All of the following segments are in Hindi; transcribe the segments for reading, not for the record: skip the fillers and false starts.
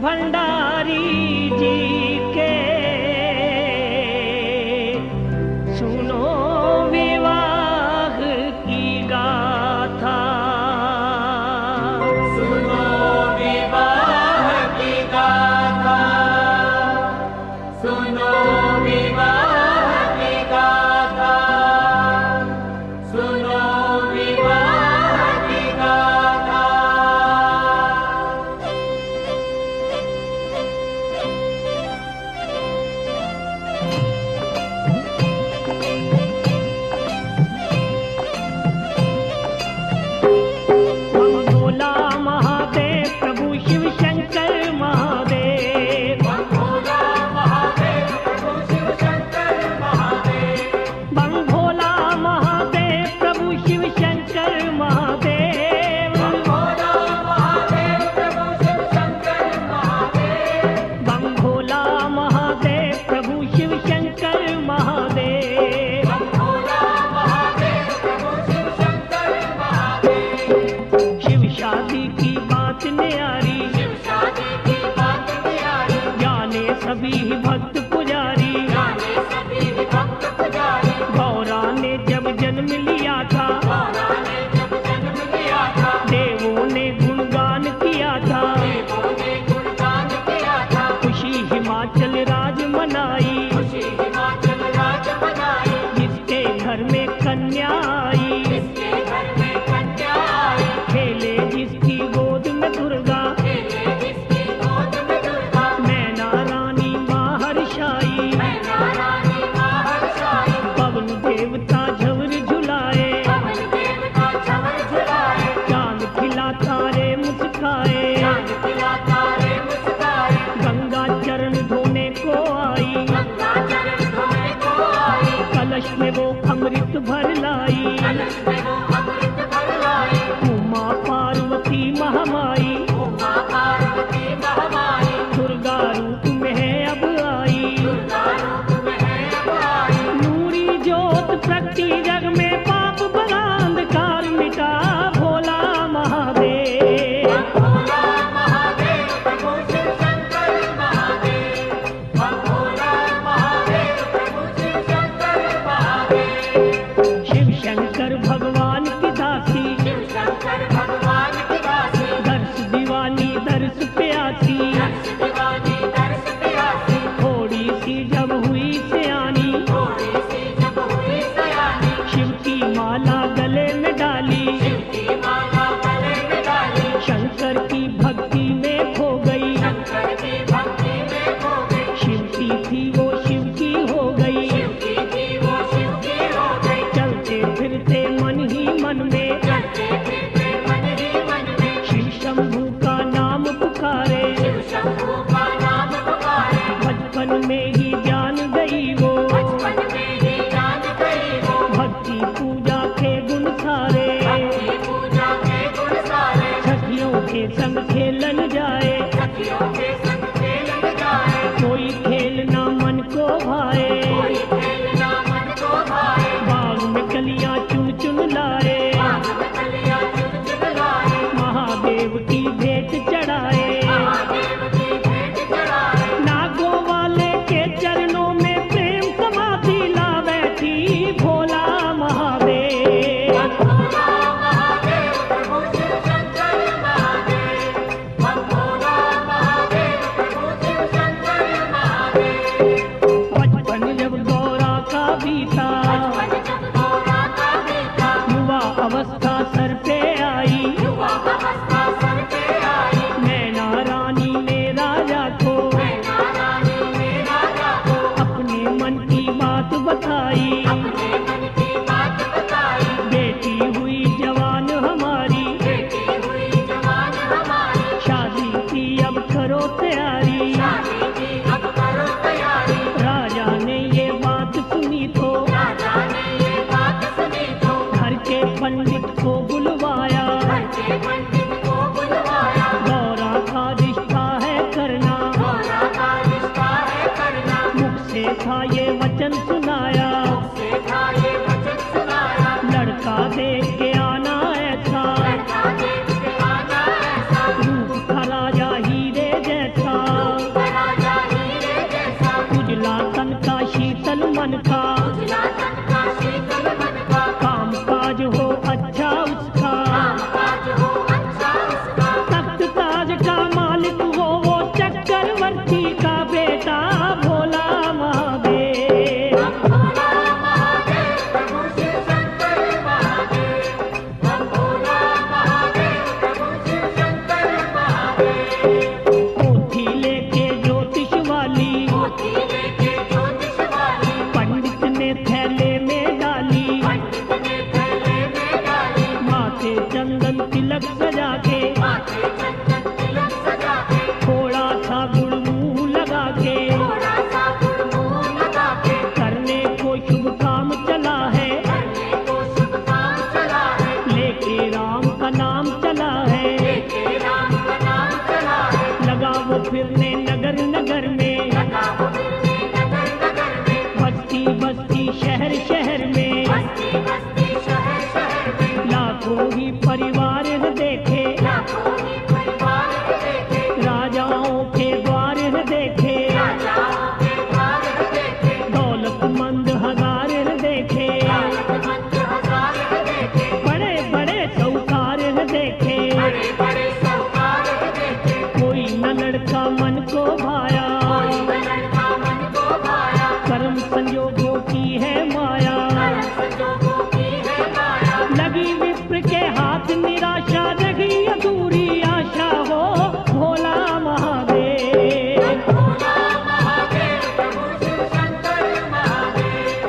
भंडारी जी के सुनो विवाह की गाथा। सुनो विवाह की गाथा, सुनो विवाह की गाथा, सुनो विवाह की गाथा। भोला महादेव प्रभु शिव शंकर महादेव। भोला महादेव प्रभु शिव शंकर महादेव। भोला महादेव प्रभु शिव शंकर महादेव। भोला महादेव प्रभु शिव शंकर महादेव। भोला महादेव प्रभु शिव शंकर महादेव। भोला महादेव प्रभु शिव शंकर महादेव। शिव शादी की बात न्यारी, शिव शादी की बात न्यारी, जाने सभी भक्त पुजारी। जाने सभी भक्त पुजारी। गौरा ने जब जन्म लिया था, गौरा ने जब जन्म लिया था, देवों ने गुणगान किया था। देवों ने गुणगान किया था। खुशी हिमाचल राज मनाई, खुशी हिमाचल राज मनाई, जिसके घर में कन्या आई। जिसके घर में कन्या आई, खेले जिसकी गोद में दुर्गा, खेले जिसकी गोद में दुर्गा। मैना रानी महर्षाई। मैना रानी महर्षाई, पवन देवता झवर झुलाए, पवन देवता झवर झुलाए, चांद खिला तारे मुस्काए। चांद खिला तारे मुस्काए, गंगा चरण धोने को आई, गंगा चरण धोने को आई। कलश में वो अमृत भर लाई। कलश में वो अमृत भर लाई। उमा पार्वती महामाई, उमा पार्वती महामाई, दुर्गा रूप में है अब आई। दुर्गा रूप में है अब आई। नूरी ज्योत प्रगटी जग में, पाप बला अंधकार मिटा भोला महादेव। भोला महादेव प्रभु शिव शंकर महादेव। भोला महादेव प्रभु शिव शंकर महादेव। शिव शंकर भगवान की दासी, शिव शंकर भगवान की दासी, दर्श दीवानी दर्श प्यासी। दर्श दीवानी दर्श प्यासी, थोड़ी सी जब हुई सियानी, थोड़ी सी जब हुई सयानी, शिव की माला गले में डाली। शिव की माला गले में डाली। शंकर की भक्ति में खो गई, शंकर की भक्ति में खो गई। शिव की थी वो शिव की हो गई। शिव की थी वो शिव की हो गई। चलते फिरते मन ही मन में, चलते फिरते मन ही मन में, शिव शंभू का नाम पुकारे। शिव शंभू का नाम पुकारे। बचपन में ही जान गई वो, बचपन में ही जान गई वो, भक्ति पूजा के गुण सारे। भक्ति पूजा के गुण सारे। सखियों के संग खेलन जाए, सखियों के संग खेलन जाए। कोई खेल ना मन को भाए। कोई खेलना मन को भाए। बाग में कलियां चुन चुन लाए, बाग में कलियां चुन चुन लाए। महादेव की भेंट चढ़ाए। महादेव की भेंट चढ़ाए। नागों वाले के चरणों में प्रेम समाधि ला बैठी भोला महादेव। भोला महादेव प्रभु शिव शंकर महादेव। भोला महादेव प्रभु शिव शंकर महादेव। बचपन जब गौरा का बीता, बचपन जब गौरा का बीता, युवा अवस्था सर पे आई। युवा अवस्था सर पे आई। मैना रानी ने राजा को मैना रानी ने राजा को अपने मन की बात बताई। अपने मन की बात बताई। बेटी हुई जवान हमारी, बेटी हुई जवान हमारी, शादी की अब करो तैयारी। शादी की अब करो तैयारी। राजा ने ये बात सुनी तो राजा ने ये बात सुनी तो घर के पंडित को बुलवाया। घर के पंडित को बुलवाया। गौरा का रिश्ता है करना, गौरा का रिश्ता है करना। मुख से था ये वचन सुनाया। से था ये वचन सुनाया। लड़का देख के आना ऐसा, लड़का देख के आना ऐसा, रूप का राजा हीरे जैसा। वो फिरने नगर नगर में, लगा वो फिरने नगर नगर में, बस्ती बस्ती शहर शहर में, बस्ती बस्ती शहर शहर में, लाखों ही परिवार देखे, लाखों ही परिवार देखे, राजाओं के द्वार देखे, राजाओं के द्वार देखे, दौलतमंद हजार देखे, दौलतमंद हजार देखे, बड़े बड़े साहूकार देखे, बड़े बड़े साहूकार देखे, कोई न लड़का मन को भाया, कोई न लड़का मन को भाया, कर्म संयोगों की है माया, कर्म संजोगों की है माया, लगी विप्र के हाथ निराशा, रही अधूरी आशा हो भोला महादेव। भोला महादेव प्रभु शिव शंकर महादेव,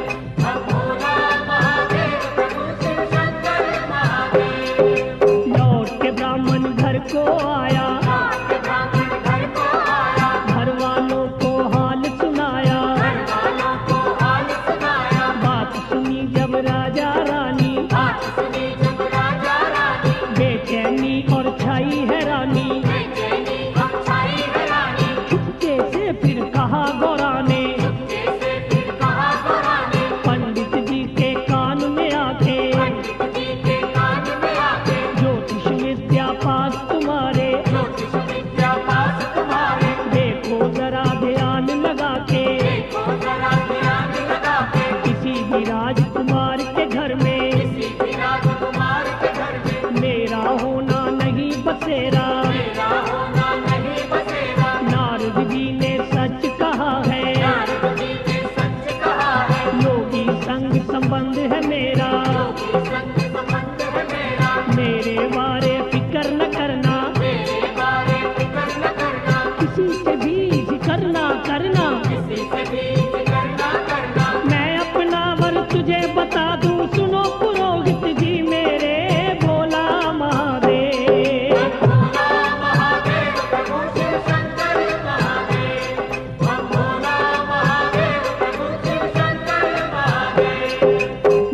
भोला महादेव प्रभु शिव शंकर महादेव। लौट के ब्राह्मण घर को आया, लौट के ब्राह्मण घर को आया, घर वालों को हाल सुनाया, घर वालों को हाल सुनाया, बात सुनी जब राजा रानी, बात सुनी जब राजा रानी, बेचैनी और छाई हैरानी, बेचैनी अब छाई है रानी, चुपके से फिर कहा गौरा ने, जैसे फिर कहा गोरा ने, पंडित जी के कान में आके, पंडित जी के कान में आके, ज्योतिष विद्या पास तुम्हारे, ज्योतिष विद्या पास तुम्हारे, देखो जरा ध्यान लगा के, देखो जरा ध्यान लगा के, किसी भी राजकुमार के घर में किसी भी राजकुमार के घर में मेरा होना नहीं बसेरा। मेरा होना नहीं बसेगा, नारद जी ने सच कहा है, नारद जी ने सच कहा है, योगी संग संबंध है मेरा, योगी संग संबंध है मेरा, मेरे बारे फिक्र न करना, मेरे बारे फिक्र न करना, किसी से भी जिक्र ना करना, किसी से भी फिक्र न करना, मैं अपना वर तुझे बता दूं, सुनो पुरोहित जी मेरे भोला महादेव। भोला महादेव प्रभु शिव शंकर महादेव, भोला महादेव प्रभु शिव शंकर महादेव,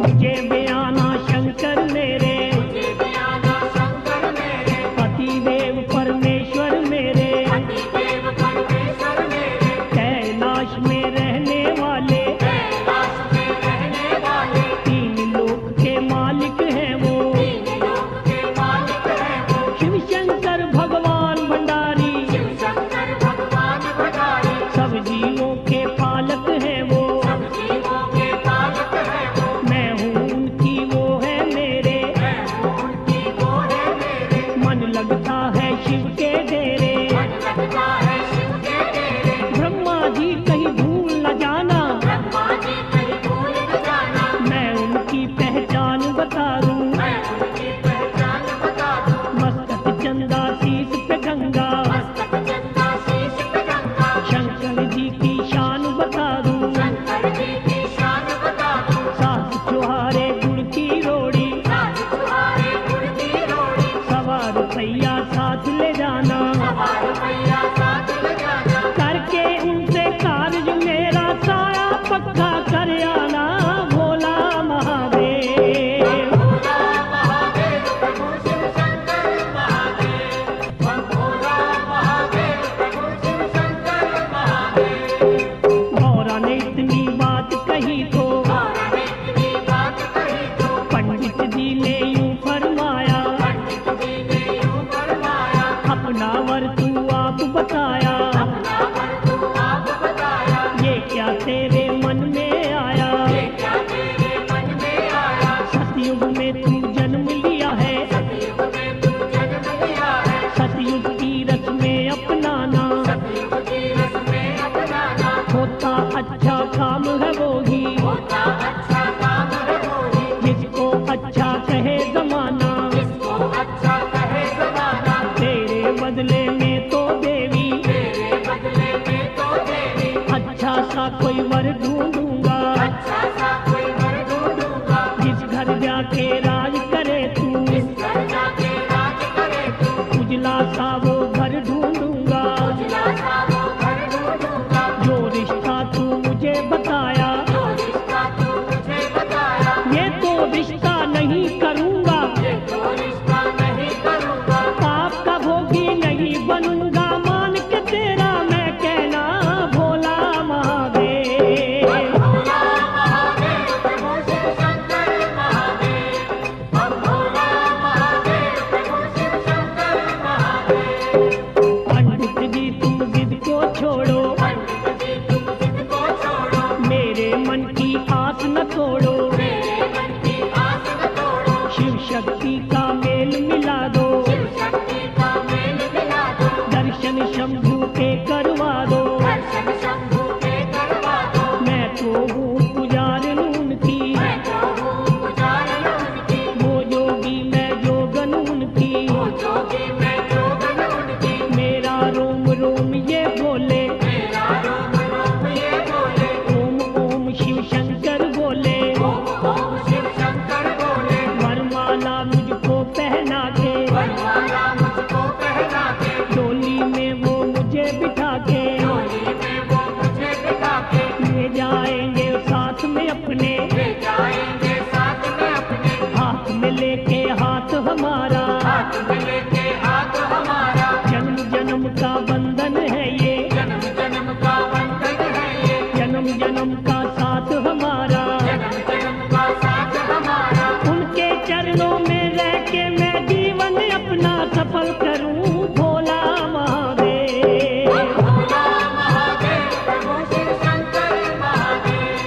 मुझे बयाना शंकर मेरे, मुझे बयाना शंकर मेरे, पतिदेव परमेश्वर मेरे, पतिदेव परमेश्वर मेरे, कैलाश में रहने वाले, कैलाश में रहने वाले, तीन लोक के मालिक हैं वो, तीन लोक के मालिक हैं वो, शिव शंकर भगवान भंडारी, शिव शंकर भगवान भंडारी, सब जीवों के पालक हैं वो, सब जीवों के पालक हैं वो, मैं हूँ उनकी वो है मेरे, मैं हूँ उनकी वो है मेरे, मन लगता है शिव के डेरे, मन लगता है शिव के डेरे, ब्रह्मा जी कहीं भूल न जाना, ब्रह्मा जी कहीं भूल न जाना, मैं उनकी पहचान बता दूं, मैं उनकी पहचान बता दूं, मस्तक चंदा शीश पे गंगा, मस्तक चंदा शीश पे गंगा, शंकर जी की शान बता दूं, शंकर जी की शान बता दूं, सास चुहारे गुड़ की रोड़ी, साथ तुम्हारे गुड़ की रोड़ी, सवार रुपया साथ ले जाना, सवार रुपया साथ ले जाना, करके उनसे कार्य मेरा सारा पक्का कर आना भोला महादेव। भोला महादेव प्रभु शिव शंकर महादेव, भोला महादेव प्रभु शिव शंकर महादेव। गौरा ने इतनी बात कही तो गौरा ने इतनी बात कही तो पंडित जी ने यूं फरमाया, पंडित जी ने यूं फरमाया, अपना वर तू आप बताया, अपना वर तू आप बताया, ये क्या तेरे मन में आया, ये क्या तेरे मन में आया, सतयुग में तू जन्म लिया है, सतयुग में तू जन्म लिया है, सतयुग की रस्में अपनाना, सतयुग की रस्में अपनाना, होता अच्छा काम है वो ही, होता अच्छा काम है वही, जिसको अच्छा कहे जमाना, जिसको अच्छा कहे जमाना, तेरे बदले में तो देवी, तेरे बदले में तो देवी, अच्छा सा कोई वर ढूंढूंगा, अच्छा सा कोई वर ढूंढूंगा, जिस घर जाके राज करे तू, जिस घर जाके राज करे तू, उजला सा वो घर ढूंढूंगा, उजला सा वो घर ढूंढूंगा, जो रिश्ता तू मुझे बताया, जो रिश्ता तू मुझे बताया, ये तो रिश्ता नहीं करूंगा, ये तो रिश्ता नहीं करूंगा, पाप का भोगी नहीं बनूंगा, मान के तेरे दर्शन शंभू के करवा दो, दर्शन शंभू के करवा दो। मैं तो हूँ पुजारिन उनकी, मैं तो हूँ पुजारिन उनकी। वो जोगी मैं जोगन उनकी, वो जोगी मैं जोगन उनकी। मेरा रोम रोम ये बोले, मेरा रोम रोम ये बोले। ओम ओम शिव शंकर बोले, ओम ओम शिव शंकर बोले। वरमाला मुझको पहना के, वरमाला मुझको पहना के। डोली में वो मुझे बिठा के, डोली में वो मुझे बिठा के। ले जाएंगे साथ में अपने, ले जाएंगे साथ में अपने। हाथ में लेके हाथ हमारा, हाथ में लेके हाथ हमारा। जन्म जन्म का बंधन है ये, जन्म जन्म का बंधन है ये। जन्म जन्म का साथ हमारा, जन्म जन्म का साथ हमारा। उनके चरणों में रह के मैं जीवन अपना सफल करूं, भोला महादेव। भोला महादेव प्रभु शिव शंकर महादेव।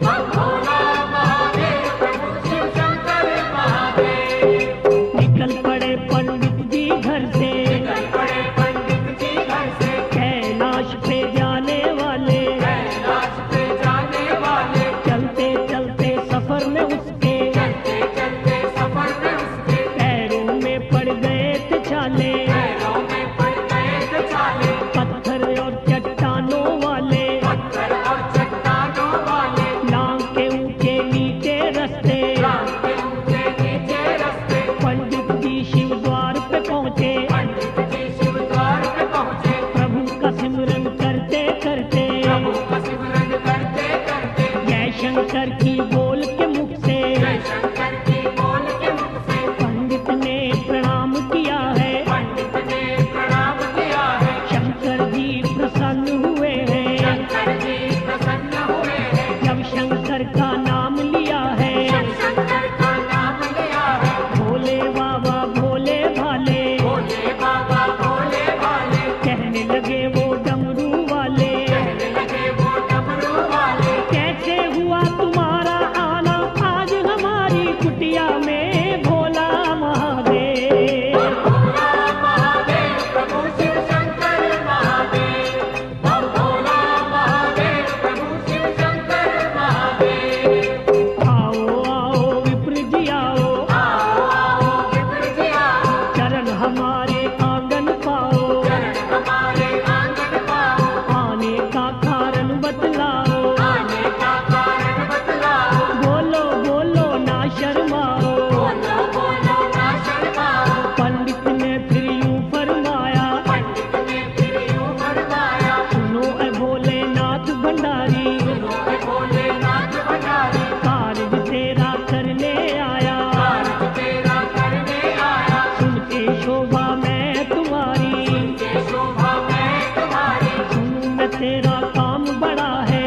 भोला महादेव प्रभु शिव शंकर महादेव। निकल पड़े पंडित जी घर से, निकल पड़े पंडित जी घर से। कैलाश पे जाने वाले, कैलाश पे जाने वाले। चलते चलते सफर में उसके, चलते चलते सफर में उसके। पैरों में पड़ गए थे छाले, पैरों में पड़ गए थे छाले। पत्थर और चट्टानों वाले, पत्थर और चट्टानों वाले। लांग के ऊंचे नीचे रास्ते, राम के ऊंचे नीचे रास्ते। पंडित जी शिव द्वार पे पहुंचे, पंडित जी शिव द्वार पे पहुंचे। प्रभु का सिमरन करते करते, प्रभु का सिमरन करते करते। जय शंकर की बोल के मुख से, जय शंकर की बोल के मुख से। पंडित ने प्रणाम किया है, पंडित ने प्रणाम किया है। शंकर जी प्रसन्न हुए हैं, शंकर जी प्रसन्न हुए हैं। जब शंकर का नाम लिया है, जब शंकर का नाम लिया है। भोले बाबा भोले भाले, भोले बाबा भोले भाले। कहने लगे वो डमरू वाले, कहने लगे वो डमरू वाले। कैसे हुआ तुम्हारा आना आज हमारी कुटिया में, भोला महादेव। भोला महादेव प्रभु शिव शंकर महादेव। भोला महादेव प्रभु शिव शंकर महादेव। आओ आओ विप्र जी आओ, आओ आओ विप्र जी आओ। चरण हमारे आंगन पाओ, चरण हमारे आंगन पाओ। आने का कारण बतलाओ, आने का कारण बतलाओ। बोलो बोलो ना शर्माओ। बोलो बोलो ना शर्माओ। पंडित ने फिर यूं फरमाया, पंडित ने फिर यूं फरमाया। सुनो ऐ भोलेनाथ भंडारी, सुनो ऐ भोलेनाथ भंडारी। कार्य तेरा करने आया, कार्य तेरा करने आया। सुन के शोभा मैं तुम्हारी, ये शोभा मैं तुम्हारी। सुनूं मैं तेरा काम बड़ा है,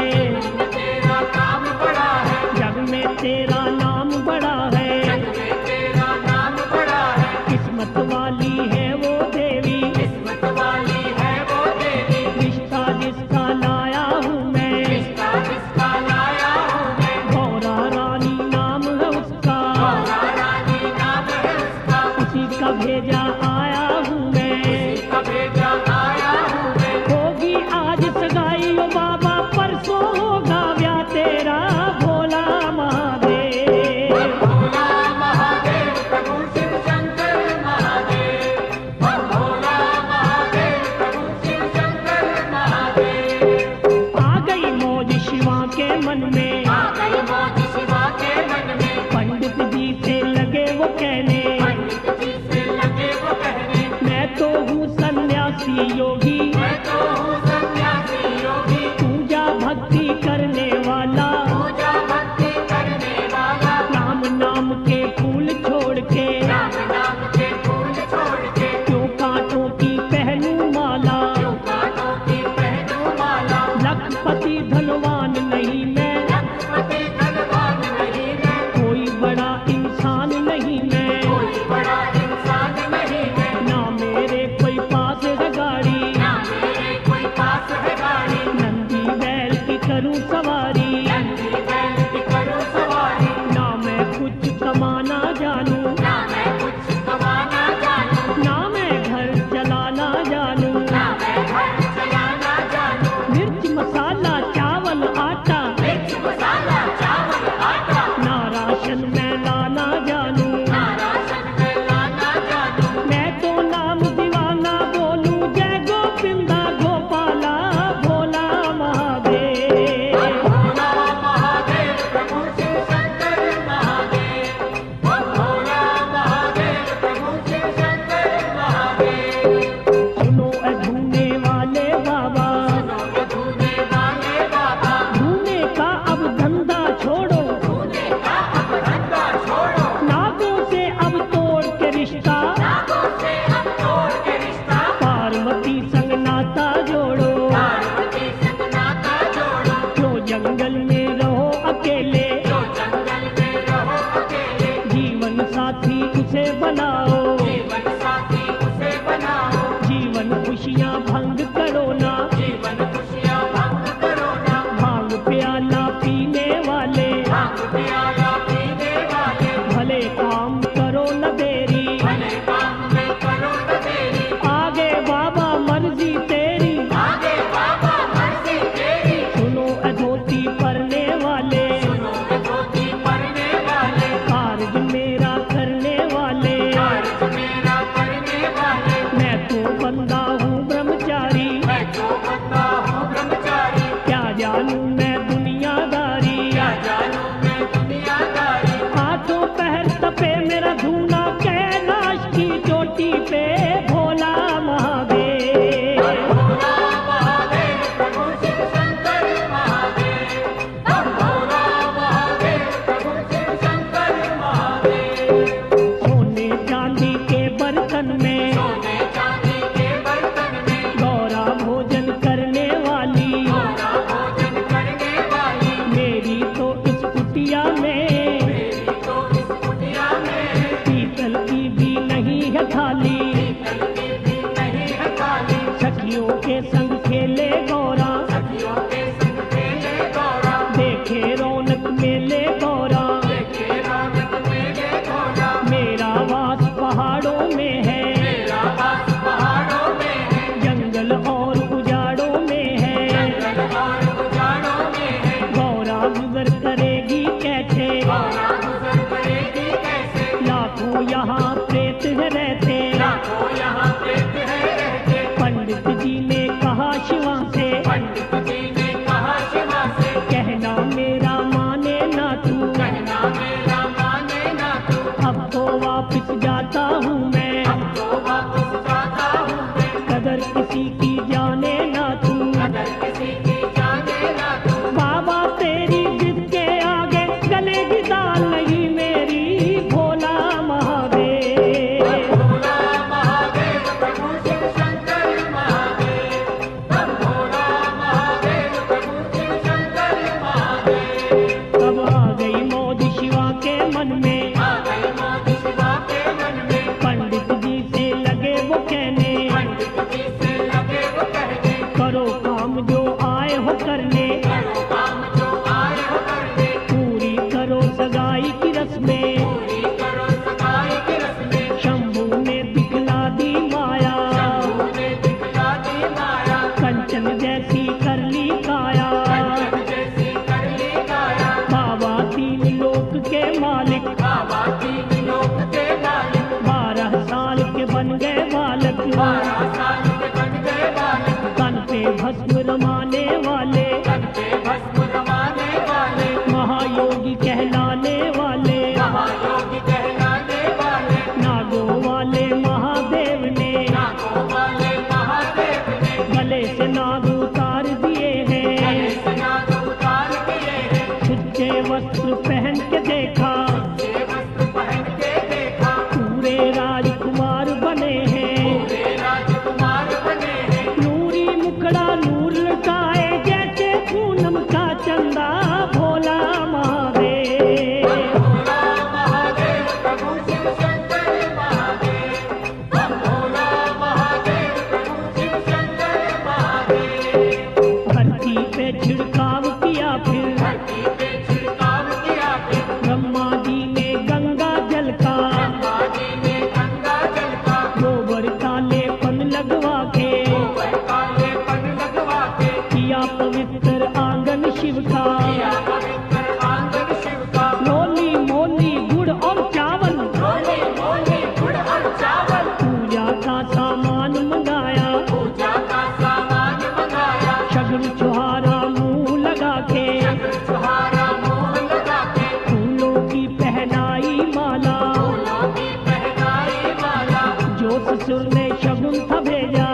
तेरा काम बड़ा है। जग में तेरा नाम बड़ा है, जग में तेरा नाम बड़ा है। किस्मत वाली है वो देवी, किस्मत वाली है वो देवी। रिश्ता जिसका लाया हूँ मैं, रिश्ता जिसका लाया हूँ मैं। गौरा रानी नाम है उसका, गौरा रानी नाम है उसका। उसी का भेजा आया हूँ मैं, का भेजा आया हूँ मैं। होगी आज सगाई ओ बाबा, परसों होगा ब्याह तेरा, भोला महादेव। भोला महादेव प्रभु शिव शंकर महादेव। भोला महादेव प्रभु शिव शंकर महादेव। आ गई मौज शिवा के मन में, आ गई मौज शिवा के मन में। पंडित जी से लगे वो कहने, पंडित जी से लगे वो कहने। मैं तो हूँ सन्यासी योगी, मैं तो हूँ सन्यासी योगी। पूजा भक्ति करने वाला, पूजा भक्ति करने वाला। राम नाम के फूल छोड़ के, राम नाम के फूल छोड़ के। क्यों कांटों की पहनूं माला, क्यों कांटों की पहनूं माला। लखपति धनवान नहीं मैं, लखपति धनवान नहीं मैं। कोई बड़ा इंसान नहीं मैं, कोई बड़ा इंसान नहीं मैं। ना मेरे कोई पास है गाड़ी, ना मेरे कोई खुशियाँ भंग करो ना, जीवन खुशियाँ भंग करो ना, भांग प्याला पीने वाले, भांग प्याला पीने वाले, भले काम करो न देरी, भले काम में करो न देरी, आगे बाबा मर्जी तेरी, आगे बाबा मर्जी तेरी, सुनो अधोती पढ़ने वाले, सुनो धोती पढ़ने वाले, कार्य मेरा करने वाले, कार्य मेरा करने वाले, मैं तो बंदा हूँ ब्रह्मचारी, मैं जो बंदा हूँ ब्रह्मचारी, क्या जानूं मैं दुनियादारी, क्या जानूं मैं दुनियादारी, हाथों पैर तपे मेरा धूना कैलाश की चोटी पे भोला महादेव। भोला महादेव प्रभु शिव शंकर महादेव, हम भोला महादेव प्रभु शिव शंकर महादेव, सोने चांदी के बर्तन में सोने चांदी के बर्तन में, गौरा भोजन करने वाली, गौरा भोजन करने वाली, मेरी तो इस कुटिया में मेरी तो इस कुटिया में, पीतल की भी नहीं है थाली, पीतल की भी नहीं है थाली, सखियों के संग खेले गौरा, सखियों के संग खेले गौरा, देखे रौनक मेले गौरा, देखे रौनक मेले गौरा, मेरा वास पहाड़ों में है, मेरा वास पहाड़ों में है, जंगल और उजाड़ों में है, जंगल और उजाड़ों में है, गौरा गुजर करेगी कैसे, गौरा गुजर करेगी कैसे, लाखों यहाँ प्रेत है रहते, लाखों यहाँ प्रेत है रहते, पंडित जी ने कहा शिवा से, पंडित जी ने कहा शिवा से, कहना मेरा माने ना तू, कहना मेरा माने ना तू, अब तो वापिस जाता हूँ मैं, अब तो वापस जाता हूँ मैं, कदर किसी की जाने ना तू, अगर किसी की जाने ना तू, बाबा तेरी जिद के आगे गले की दाल नहीं मेरी, भोला महादेव। भोला महादेव प्रभु शिव शंकर महादेव, हम भोला महादेव प्रभु शिव शंकर महादेव, अब आ गई मौज शिवा के मन में, आ गई मौज शिवा के मन में, पंडित जी से लगे वो कहने, पंडित जी से लगे वो कहने, करो काम जो आए हो करने, करो काम जो आए हो करने, पूरी करो सगाई की रस्में, पूरी करो सगाई की रस्में, शंभू ने दिखला दी माया, शंभू ने दिखला दी माया, कंचन जैसी कर ली काया, कंचन जैसी कर ली काया, बाबा तीन लोक के मालिक, बाबा तीन लोक के मालिक, 12 साल के बन गए बालक, 12 साल के बन गए बालक, तन पे भस्म रमाने वाले, तन पे भस्म रमाने वाले, महायोगी कहलाने वाले, महायोगी कहलाने वाले, नागों वाले महादेव ने नागों वाले महादेव ने, गले से नाग उतार दिए गले हैं, से नाग उतार दिए हैं, छुच्चे वस्त्र पहन के देखा, ये वस्त्र पहन के देखा, पूरे राजकुमार बने हैं, पूरे राजकुमार बने हैं, नूरी मुखड़ा नूर लटाए जैसे पूनम का चंदा, भोला महादेव। भोला महादेव प्रभु शिव शंकर महादेव, हम भोला महादेव प्रभु शिव शंकर महादेव, धरती पे छिड़काव किया फिर, धरती पे छिड़काव किया फिर, ब्रह्मा जी ने गंगा जल का, ब्रह्मा जी ने गंगा जल का, गोबर काले पन लगवा के, गोबर काले पन लगवा के, किया पवित्र आंगन शिव का, किया पवित्र आंगन शिव का, मोली मोली गुड़ और चावल, मोली मोली गुड़ और चावल, पूजा का सामान मंगाया, पूजा का सामान मंगाया, शगुन छुहारा मुंह लगा के, छुहारा मुंह लगा के, फूलों की पहनाई माला, फूलों की पहनाई माला, जो ससुर ने शगुन था भेजा,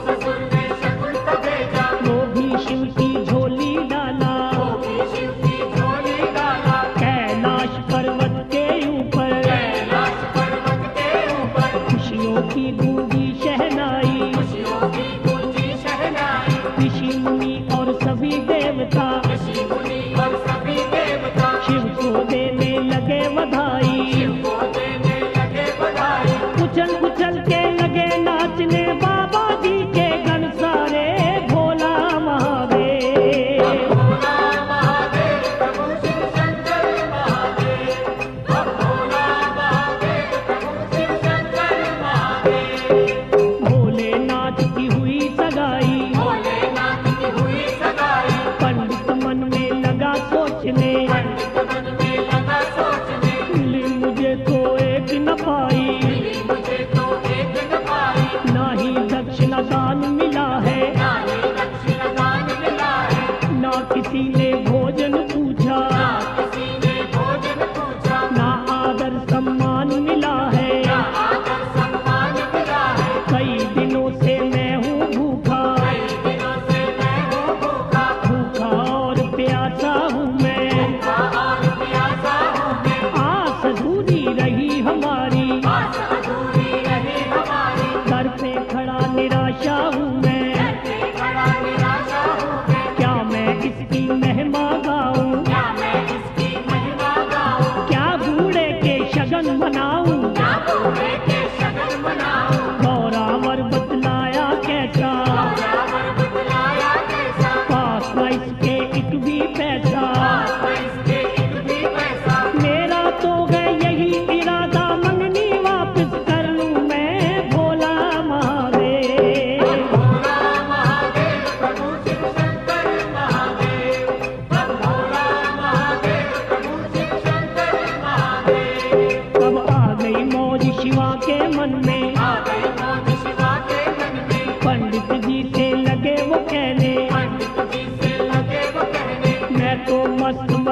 ससुर ने शकुन को भेजा, वो भी शिव की झोली डाला, वो भी शिव की झोली डाला, कैलाश पर्वत के ऊपर, कैलाश पर्वत के ऊपर, खुशियों की गूंजी शहनाई, खुशियों की गूंजी शहनाई, ऋषि मुनि और सभी देवता ऋषि मुनि और सभी देवता, शिव को देने लगे बधाई, शिव को देने लगे बधाई, उछल उछल के लगे नाचने बाबा जी के गण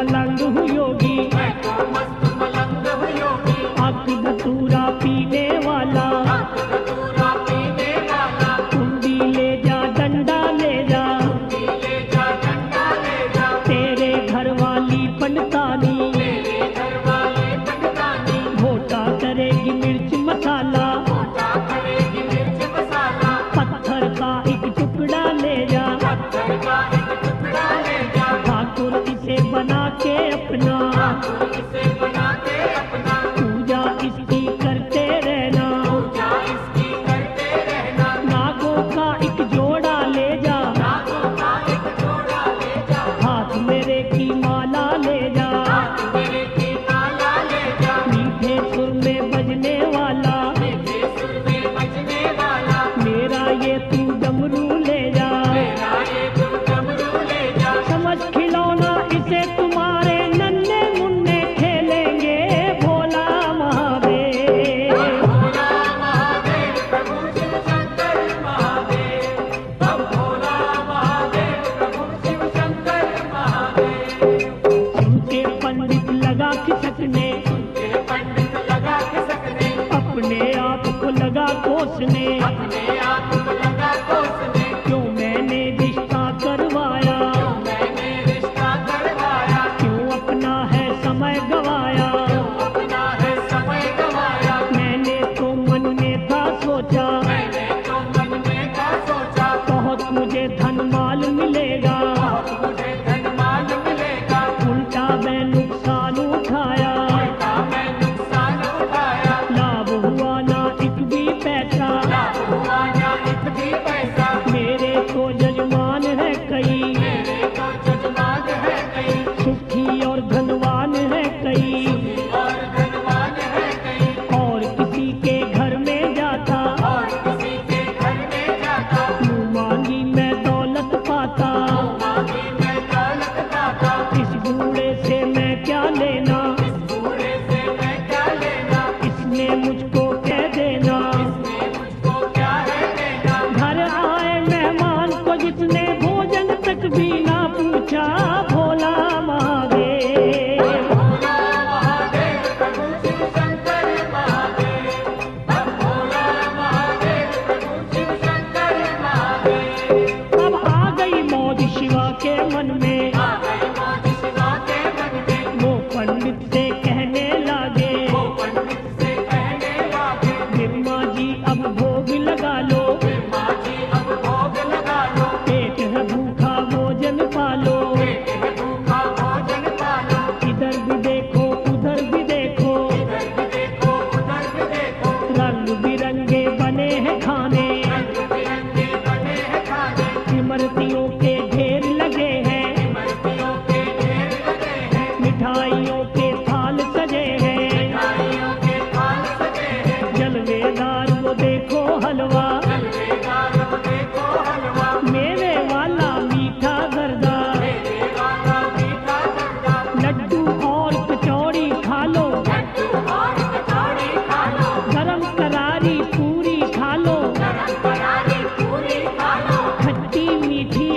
मलंग हूँ योगी, मैं तो मस्त मलंग हूँ योगी, अक धतूरा पीने वाला, हक धतूरा पीने वाला, कुंडी ले जा डंडा ले जा, कुंडी ले जा डंडा ले जा, तेरे घर वाली पंडतानी तेरे घर वाले पंडतानी, घोटा करेगी मिर्च मसाला, घोटा करेगी मिर्च मसाला, पत्थर का एक टुकड़ा ले जा, पत्थर का एक टुकड़ा ले जा, ठाकुर इसे बना के अपना, ठाकुर इसे बना के अपना, पूजा इसकी करते रहना, पूजा इसकी करते रहना, नागों का एक जोड़ा ले जा, नागों का एक जोड़ा ले जा, हाथ मेरे की माला ले जा, हाथ मेरे की माला ले जा, मीठे सुर में बजने वाला, मीठे सुर में बजने वाला, मेरा ये तू डमरू ले जा, मेरा ये तू डमरू ले जा, समझ खिलौना इसे तुम्हारे नन्हे मुन्ने खेलेंगे भोला महादेव। भोला महादेव प्रभु शिव शंकर महादेव, हम भोला महादेव प्रभु शिव शंकर महादेव, उनके पंडित लगा खिसकने, के पंडित लगा खिसकने, अपने आप को लगा कोसने, अपने आप को लगा कोसने, क्यों मैंने रिश्ता करवाया, मैंने रिश्ता करवाया, क्यों अपना है समय गवाया, अपना है समय गवाया, मैंने तो मन में था सोचा, मैंने तो मन में था सोचा, बहुत मुझे धन माल मिलेगा, मुझे धनमाल मिलेगा, उल्टा मैं नुकसान उठाया, उल्टा मैं नुकसान उठाया, लाभ हुआ ना एक भी पैसा, लाभ हुआ ना एक भी पैसा, मेरे तो जजमान है कई, मेरे तो जजमान है कई, सुखी और धनवान है कई, और धनवान है कई, और किसी के घर में जाता, और किसी के घर में जाता, मुँह मांगी मैं दौलत पाता, मांगी मैं दौलत पाता, इस बूढ़े से मैं क्या लेना, बूढ़े से मैं क्या लेना, इसने मुझको कह देना, इसने मुझको क्या है देना, घर आए मेहमान को जिसने भोजन तक भी ना पूछा, भोला महादेव। भोला महादेव प्रभु शिव शंकर महादेव, हम भोला महादेव प्रभु शिव शंकर महादेव, अब आ गई मौज शिवा के मन में, आ गई मौज शिवा के मन में, वो पंडित से कहने लागे, वो पंडित से कहने लागे, बिरमा जी अब भोग लगा लो, माँ जी अब भोग लगा लो, पेट है भूखा भोजन पालो, पेट है भूखा भोजन पालो, इधर भी देखो उधर भी देखो, इधर भी देखो उधर भी देखो, रंग बिरंगे बने हैं खाने, रंग बिरंगे बने हैं खाने, इमरतियों के ढेर लगे हैं, इमरतियों के ढेर लगे हैं, मिठाइयों के थाल सजे हैं, मिठाइयों के थाल सजे हैं, जलवेदार वो देखो हलवा, जलवेदार वो देखो हलवा, मेवे वाला मीठा गर्दा, मेरे वाला मीठा गंगा, लड्डू और कचौड़ी खा लो, लड्डू और कचौड़ी खा लो, गरम करारी पूरी खा लो, गरम करारी पूरी खा लो, खट्टी मीठी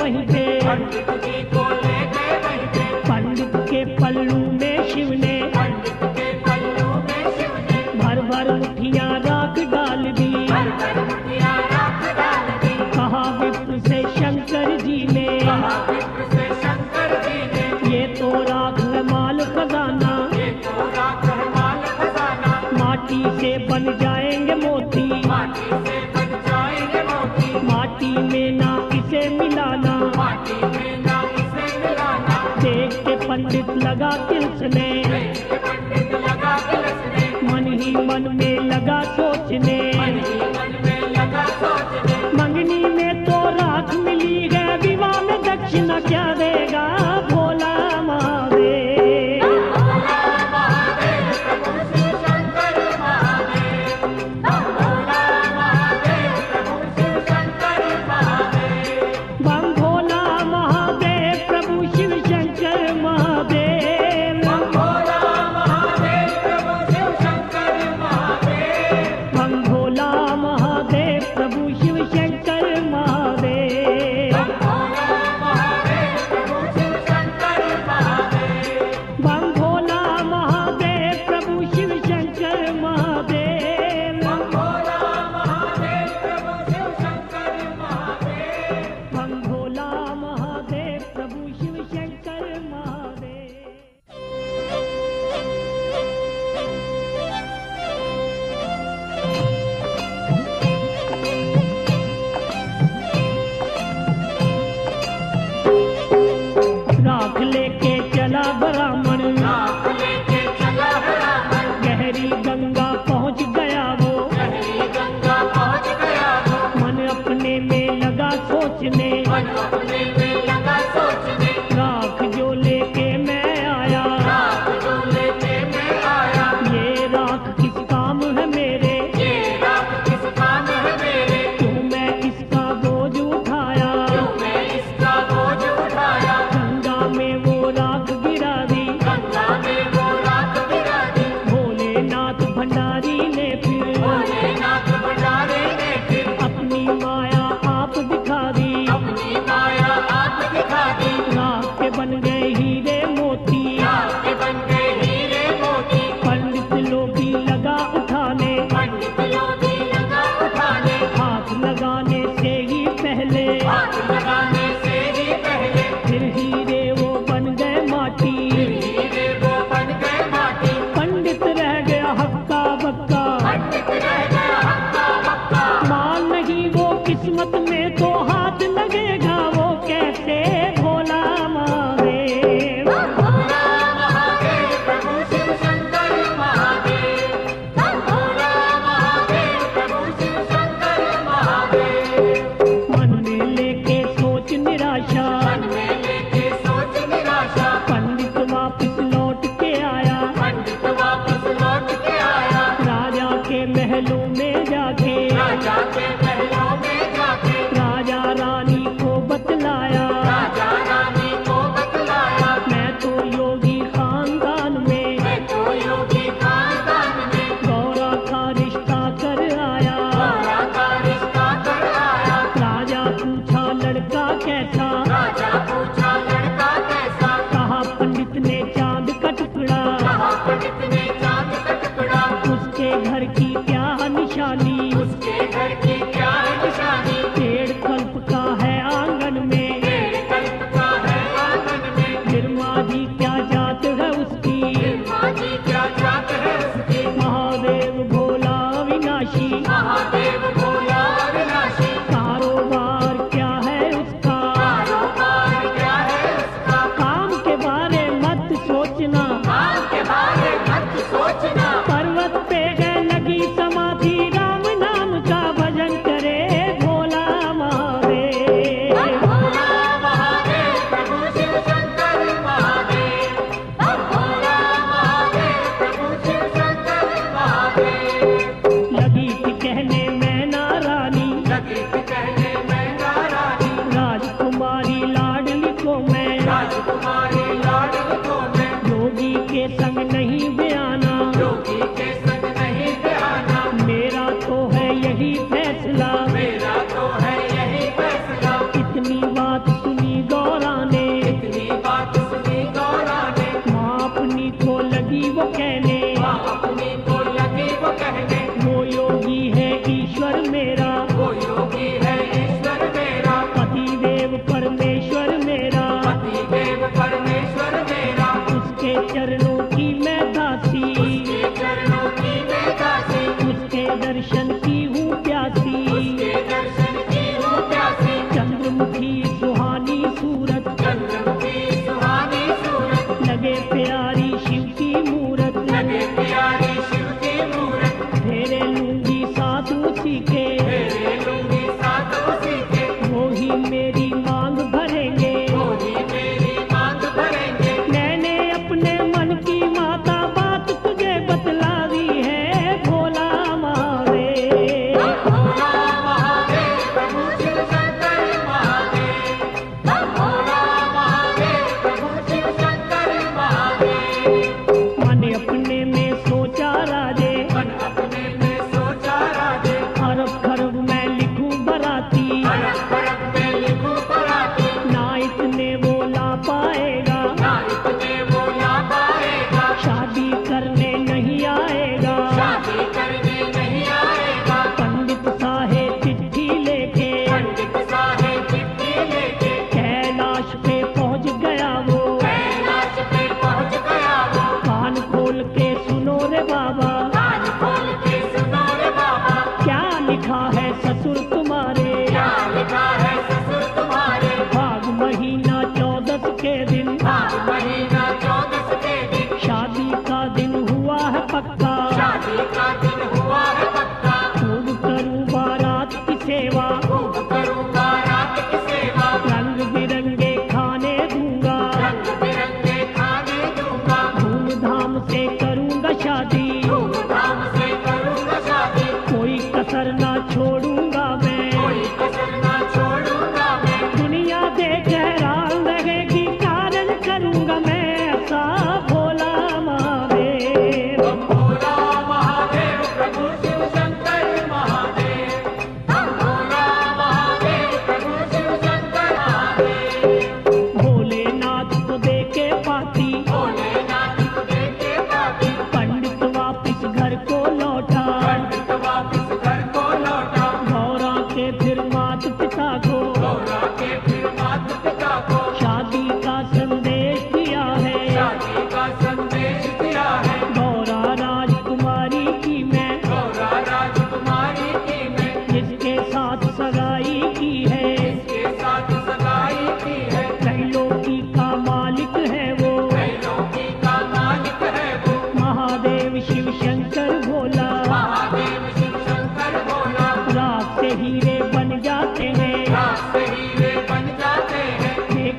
वहीं पे, पंडित जी को ले गए वहीं पे, पंडित के पल्लू में शिव ने पंडित के पल्लू में शिव ने भर भर मुठियां राख डाल दी। भर भर मुठियां राख डाल दी। कहा विप्र से शंकर जी ने, कहा विप्र से शंकर जी ने, ये तो राख है माल खजाना, ये तो राख है माल खजाना, माटी से बन जाएंगे मोती, माटी से बन जाएंगे मोती, माटी में ना इसे मिलाना। माटी में ना इसे मिलाना। देख के पंडित लगा तिलसने, देख के पंडित लगा तिलसने, मन ही मन में लगा सोचने, मन ही मन में लगा सोचने, मंगनी में तो राख मिली है, विवाह में दक्षिणा क्या देगा भोला महादेव। भोला महादेव प्रभु शिव शंकर महादेव, भोला महादेव प्रभु शिव शंकर महादेव, बम भोला महादेव प्रभु शिव शंकर महादेव, भोला महादेव प्रभु शिव शंकर महादेव, बम भोला महादेव प्रभु शिव शंकर महादेव, भोला महादेव प्रभु शिव शंकर महादेव, बम भोला महादेव प्रभु शिव शंकर महादेव, भोला महादेव प्रभु शिव शंकर महादेव। बम भोला महादेव प्रभु शिव शंकर महादेव। राख लेके चला ब्राह्मण, राख लेके चला ब्राह्मण, गहरी गंगा पहुंच गया वो, गहरी गंगा पहुंच गया वो, मन अपने में लगा सोचने, मन अपने में लगा सोचने, राख जो लेके मैं आया, राख जो लेके मैं आया, ये राख किस काम है मेरे, ये राख किस काम है मेरे, क्यों मैं इसका बोझ उठाया, क्यों मैं इसका बोझ उठाया, गंगा में वो राख गिरा दी, गंगा में वो राख गिरा दी, भोलेनाथ भंडारी ने फिर भोलेनाथ भंडारे ने फिर अपनी माया आप दिखा दी, अपनी माया आप दिखा दी, राख के बन गए हीरे मोती, राख के बन गए हीरे मोती, पंडित लोभी लगा उठाने, पंडित लोभी लगा उठाने, हाथ लगाने से ही पहले, हाथ लगाने से ही पहले, फिर हीरे वो बन गए माटी, हीरे वो बन गए माटी, पंडित रह गया हक्का बक्का, पंडित रह गया हक्का बक्का, माल नहीं वो किस्मत में तो हाथ लगेगा वो कैसे भोला महादेव। भोला महादेव प्रभु शिव शंकर महादेव, भोला महादेव प्रभु शिव शंकर महादेव, मन में लेके सोच निराशा, मन में लेके सोच निराशा, पंडित वापस लौट के आया, पंडित वापस लौट के आया, राजा के महलों में जाके, राजा के महलों में जाके, राजा रानी को बतलाया, राजा रानी को बतलाया, मैं तो योगी खानदान में मैं तो योगी खानदान में गौरा का रिश्ता कर आया। गौरा का रिश्ता कर आया, राजा पूछा लड़का कैसा, राजा पूछा लड़का कैसा, कहा पंडित ने चांद का टुकड़ा, कहा पंडित ने चांद का टुकड़ा, उसके घर की क्या निशानी, उसके घर की क्या है निशानी, पेड़ कल्प का है आंगन में, पेड़ कल्प का है आंगन में, फिर माझी क्या जात है उसकी, माझी क्या जात है उसकी, महादेव भोला विनाशी, महादेव भोला विनाशी, कारोबार क्या है उसका,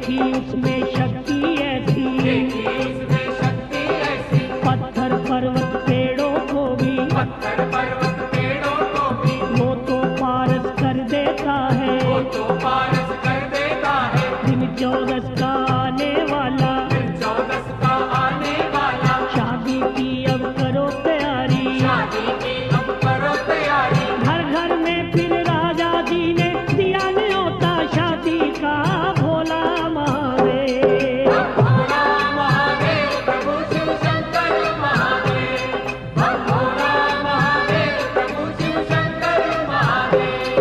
देखी उसमें शक्ति ऐसी, देखी उसमें शक्ति ऐसी, पत्थर पर्वत पेड़ों को भी, पत्थर पर्वत पेड़ों को भी, वो तो पारस कर देता है। वो तो पारस कर देता है। दिन 14 का आने वाला, दिन 14 का आने वाला, शादी की अब करो तैयारी। शादी की अब करो तैयारी। घर घर में फिर राजा जी ने दिया न्योता शादी का, भोला महादेव। भोला महादेव प्रभु शिव शंकर महादेव, भोला महादेव प्रभु शिव शंकर महादेव।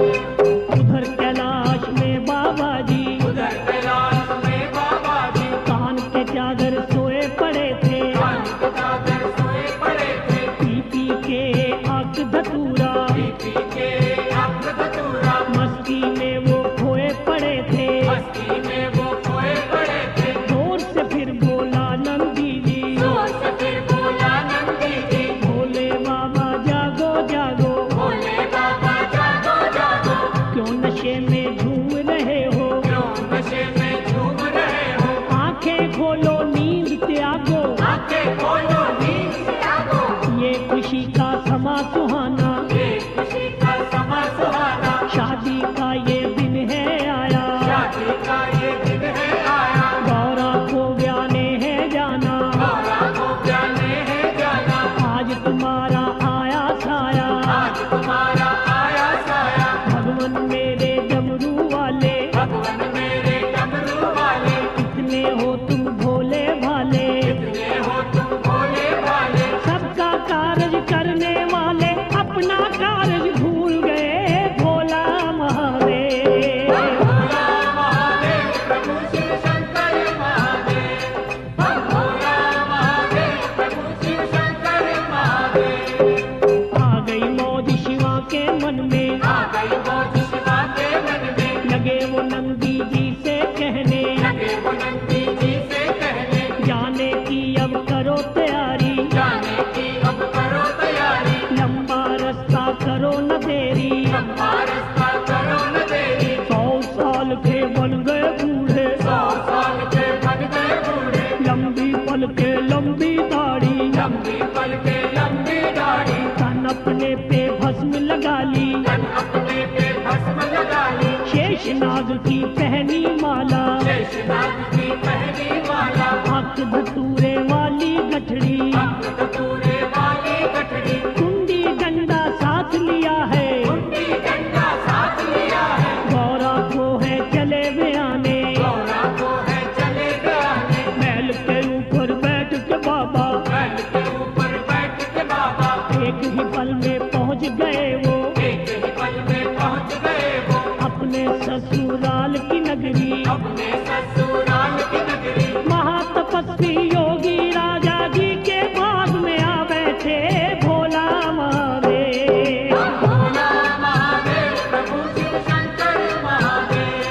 उधर कैलाश में बाबा जी, उधर कैलाश में बाबा जी, कान के चादर सोए पड़े थे, कान के चादर सोए पड़े थे। पी पी के आंख धतूरा, पी के आंख धतूरा, मस्ती में वो खोए पड़े थे। मस्ती में वो खोए पड़े थे। जोर से फिर बोला नंदी जी, जोर से फिर बोला नंदी जी, भोले बाबा जागो जागो, भोले बाबा जागो जागो, क्यों नशे में झूम रहे हो, क्यों नशे में झूम रहे हो। आंखें खोलो नींद त्यागो, आंखें खोलो नींद से जागो, ये खुशी का समा सुहाना, ये खुशी का समा सुहाना, शादी का ये दिन है आया, शादी का ये दिन है आया। गौरा को ब्याने है जाना, गौरा को जाने है जाना, आज तुम्हारा आया साया। आज तुम्हारा आया साया। भगवान मेरे डमरू वाले, भगवान मेरे डमरू वाले, कितने हो तुम भोले भाले, कितने हो तुम भोले भाले। सबका कार्य करने वाले अपना कार्य भूल गए, भोला महादेव। भोला महादेव प्रभु शिव शंकर महादेव, भोला महादेव प्रभु शिव शंकर महादेव। आ गई मौज शिवा के मन में, आ गई मौज शिवा के मन में, लगे वो नंदी जी से कहने, लगे वो नंदी जी से कहने, जाने की अब करो तैयारी, जाने की अब करो तैयारी। लंबा रास्ता करो न देरी, लंबा रास्ता करो न देरी। 100 साल के बन गए बूढ़े, 100 साल के बन गए बूढ़े, लंबी पल के लंबी दाढ़ी, लंबी पल के लंबी दाढ़ी, तन अपने पे भस्म लगा ली, तन अपने पे भस्म लगा ली, शेषनाग की पहनी माला, शेषनाग की पहनी माला, हक धतूरे वाली गठड़ी, अंग धतूरे वाली गठड़ी, कुंडी डंडा साथ लिया है, कुंडी डंडा साथ लिया है। गौरा को है चले बयाने, गौरा को है चले गाने, बैल के ऊपर बैठ के बाबा, बैल के ऊपर बैठ के बाबा, एक ही पल में पहुंच गए वो, एक ही पल में पहुंच गए वो, अपने ससुराल की नगरी। अपने ससुराल की नगरी। महातपस्वी योगी राजा जी के बाग में आ बैठे, भोला महादेव। भोला महादेव प्रभु शिव शंकर महादेव,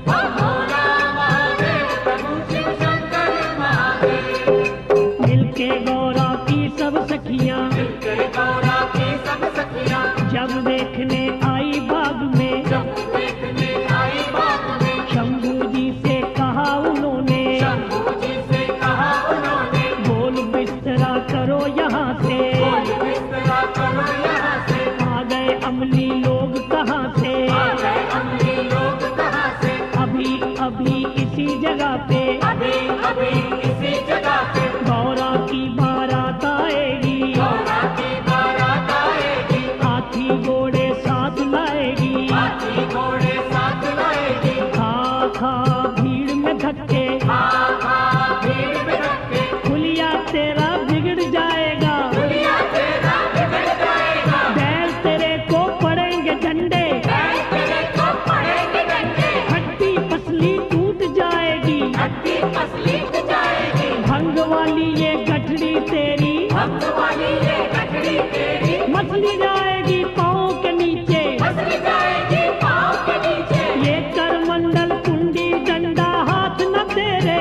भोला महादेव प्रभु शिव शंकर महादेव। मिलके गौरा की सब सखियां, मिलकर गौरा की सब सखियां, जब देखने आई बाग में, जब देखने आई बाग में, शंभू जी से कहा उन्होंने, शंभू जी से कहा उन्होंने, बोल बिस्तरा करो यहाँ से, बोल बिस्तरा करो यहाँ से। आ गए अमली लोग कहाँ से, आ गए अमली लोग कहाँ से, अभी अभी इसी जगह पे, अभी अभी इसी जगह पे, गौरा की बारात आएगी, गौरा की बारात आएगी, हाथी घोड़े साथ लाएगी, हाथी घोड़े साथ लाएगी, खा खा भीड़ में धक्के, खा खा भीड़ में रखे, हुलिया तेरा बिगड़ जाएगा, दुनिया तेरा बिगड़ जाएगा, बैल तेरे को पड़ेंगे डंडे, बैल तेरे को पड़ेंगे डंडे, हड्डी पसली टूट जाएगी, हड्डी पसली जाएगी, भंग वाली ये गठड़ी तेरी, भक्त वाली ये गठड़ी तेरी, मसली जाएगी पाँव के नीचे, मसल जाएगी पाँव के नीचे, ये कर मंडल कुंडी डंडा हाथ न तेरे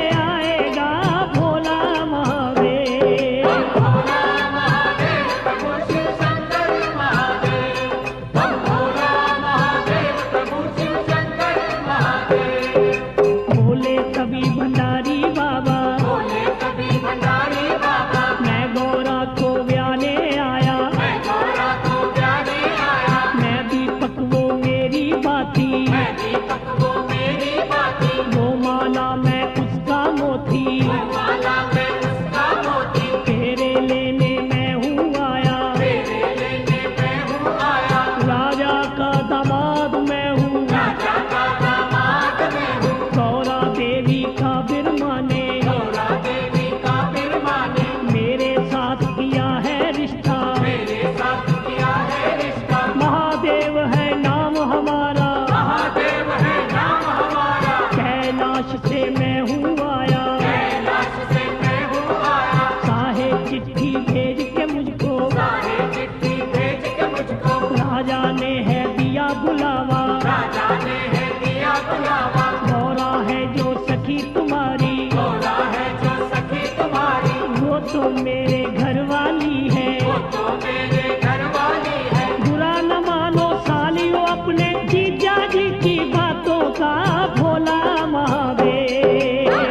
कैलाश से मैं हूँ आया, कैलाश से मैं हूँ आया, साहेब चिट्ठी भेज के मुझको, साहेब चिट्ठी भेज के मुझको, राजा ने है दिया बुलावा, राजा ने है दिया बुलावा, गौरा है जो सखी तुम्हारी, गौरा है जो सखी तुम्हारी, वो तो मेरे घर वाली है, वो तो मेरे घर वाली है, बुरा न मानो सालियों अपने जीजा जी की बातों का, भोला महादेव।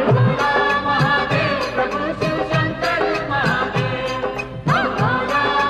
भोला महादेव प्रभु शिव शंकर महादेव, भोला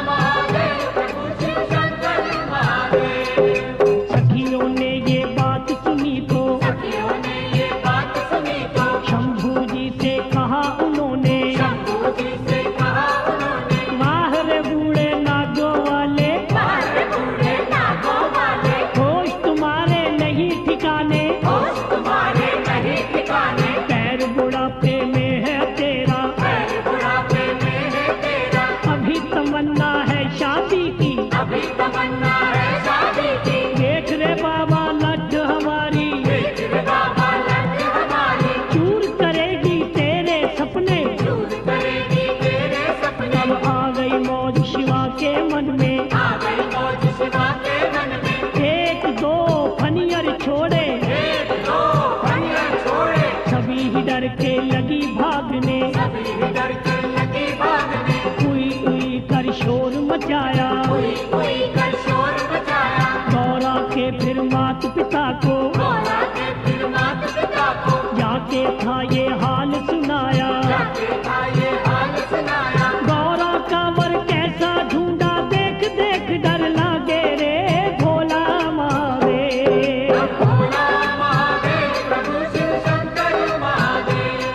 महादेव प्रभु शिव शंकर महादेव। सखियों ने ये बात सुनी तो, सखियों ने ये बात सुनी तो, शंभू जी से कहा उन्होंने, शंभू जी से कहा उन्होंने, वाह रे बूढ़े नागों वाले, बाहर बूढ़े नागों वाले, होश तुम्हारे नहीं ठिकाने, होश तुम्हारे नहीं ठिकाने, पैर बुढ़ापे में है तेरा, पैर बुढ़ापे में है तेरा, अभी तमन्ना है शादी की, अभी तमन्ना है शादी की, देख रे बाबा लट हमारी, देख रे बाबा लट हमारी, चूर करेगी तेरे सपने, दूर करेगी तेरे सपने, अब आ गई मौज शिवा के मन में, आ गई मौज शिवा के मन में, एक दो फनियर छोड़े, एक दो फनियर छोड़े, सभी ही डर के लगी भागने, सभी डर के लगी भागने, उई कर शोर मचाया, कोई कोई कर शोर मचाया, गौरा के फिर मात पिता को, गौरा के फिर मात पिता को, जाके था ये हाल सुनाया, जाके था ये हाल सुनाया, गौरा का वर कैसा ढूंढा, देख देख डर लागे रे भोला महादेव। भोला महादेव प्रभु शिव शंकर महादेव,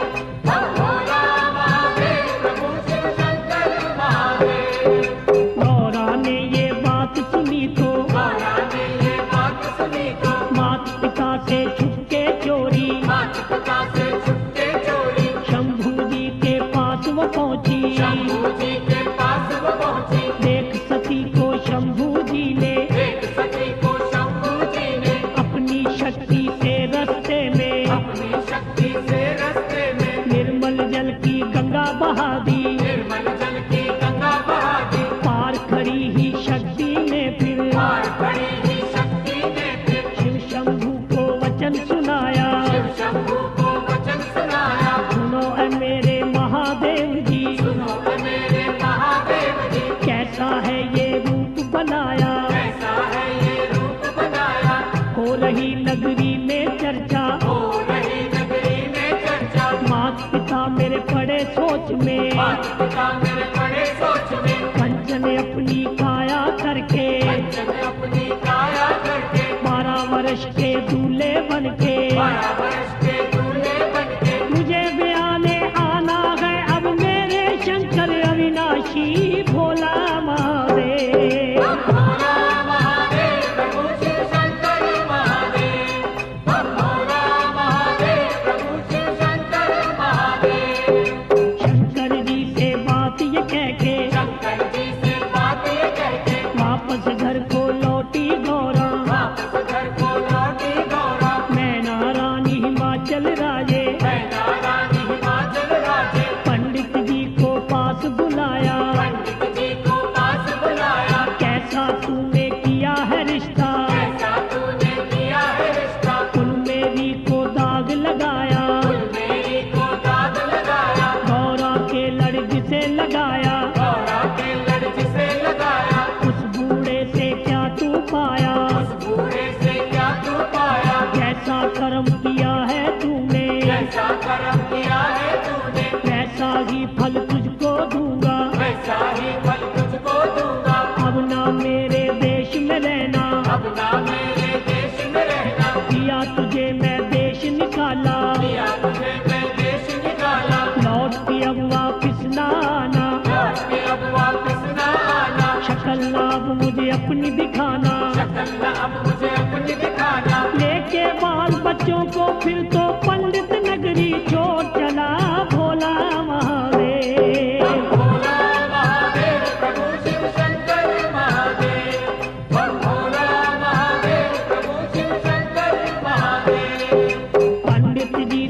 भोला महादेव प्रभु शिव शंकर महादेव। गौरा ने ये बात सुनी तो, गौरा ने ये बात सुनी तो, मात पिता से छुपके चोरी, मात पिता से छुपके चोरी, शंभू जी के पास वो पहुंची, शंभू जी के पास वो पहुंची, देख सती को शंभू जी ने, एक सती को शंभू जी ने, अपनी शक्ति से रस्ते में, अपनी शक्ति से रस्ते में, निर्मल जल की गंगा बहा दी, निर्मल जल की गंगा बहा दी, पार खड़ी ही शक्ति ने फिर, पार खड़ी ही शक्ति ने फिर, शिव शंभू को वचन सुनाया, शिव शंभू को वचन सुनाया, सुनो ऐ मेरे महादेव जी, सुनो मेरे महादेव जी, कैसा है ये रूप बनाया, कैसा है ये रूप बनाया, हो रही नगरी में चर्चा, हो रही नगरी में चर्चा, मात पिता मेरे पड़े सोच में, मात पिता मेरे बड़े सोच में, कंचन अपनी काया करके, पंचन अपनी काया करके, 12 वर्ष के दूल्हे बन के, 12 वर्ष के दूल्हे बनके, मुझे ब्याने आना है अब मेरे शंकर अविनाशी भोला महादेव। भोला महादेव प्रभु शिव शंकर महादेव, भोला महादेव प्रभु शिव शंकर महादेव। शंकर जी से बात ये कह के, शंकर जी से बात ये कहके, वापस घर को लौटी गौरा, वापस घर को लौटी गौरा, मैना रानी हिमाचल राजे, मैना रानी हिमाचल राजे, पंडित जी को पास बुलाया, पंडित जी को पास बुलाया, कैसा तूने किया है रिश्ता, कैसा तूने किया है रिश्ता, मेरी को दाग लगाया, मेरी को दाग लगाया, गौरा के लड़की से लगाया, गौरा के लड़की से लगाया, उस बूढ़े से क्या तू पाया, उस बूढ़े से क्या तू पाया, जैसा कर्म किया है तूने, कैसा कर्म किया है तूने, वैसा ही फल तुझको दूंगा, वैसा ही फल तुझको दूंगा, अब ना मेरे देश में रहना, अब ना मेरे देश में रहना, दिया तुझे मैं देश निकाला, दिया तुझे मैं देश निकाला, लौट के अब वापिस ना आना, लौट के अब वापस ना आना, शक्ल अब मुझे अपनी दिखाना, शक्ल न अब मुझे अपनी दिखाना, लेके बाल बच्चों को फिर तो पंडित नगरी छोड़ चला भोला महादेव। भोला महादेव प्रभु शिव शंकर महादेव, भोला महादेव प्रभु शिव शंकर महादेव। पंडित जी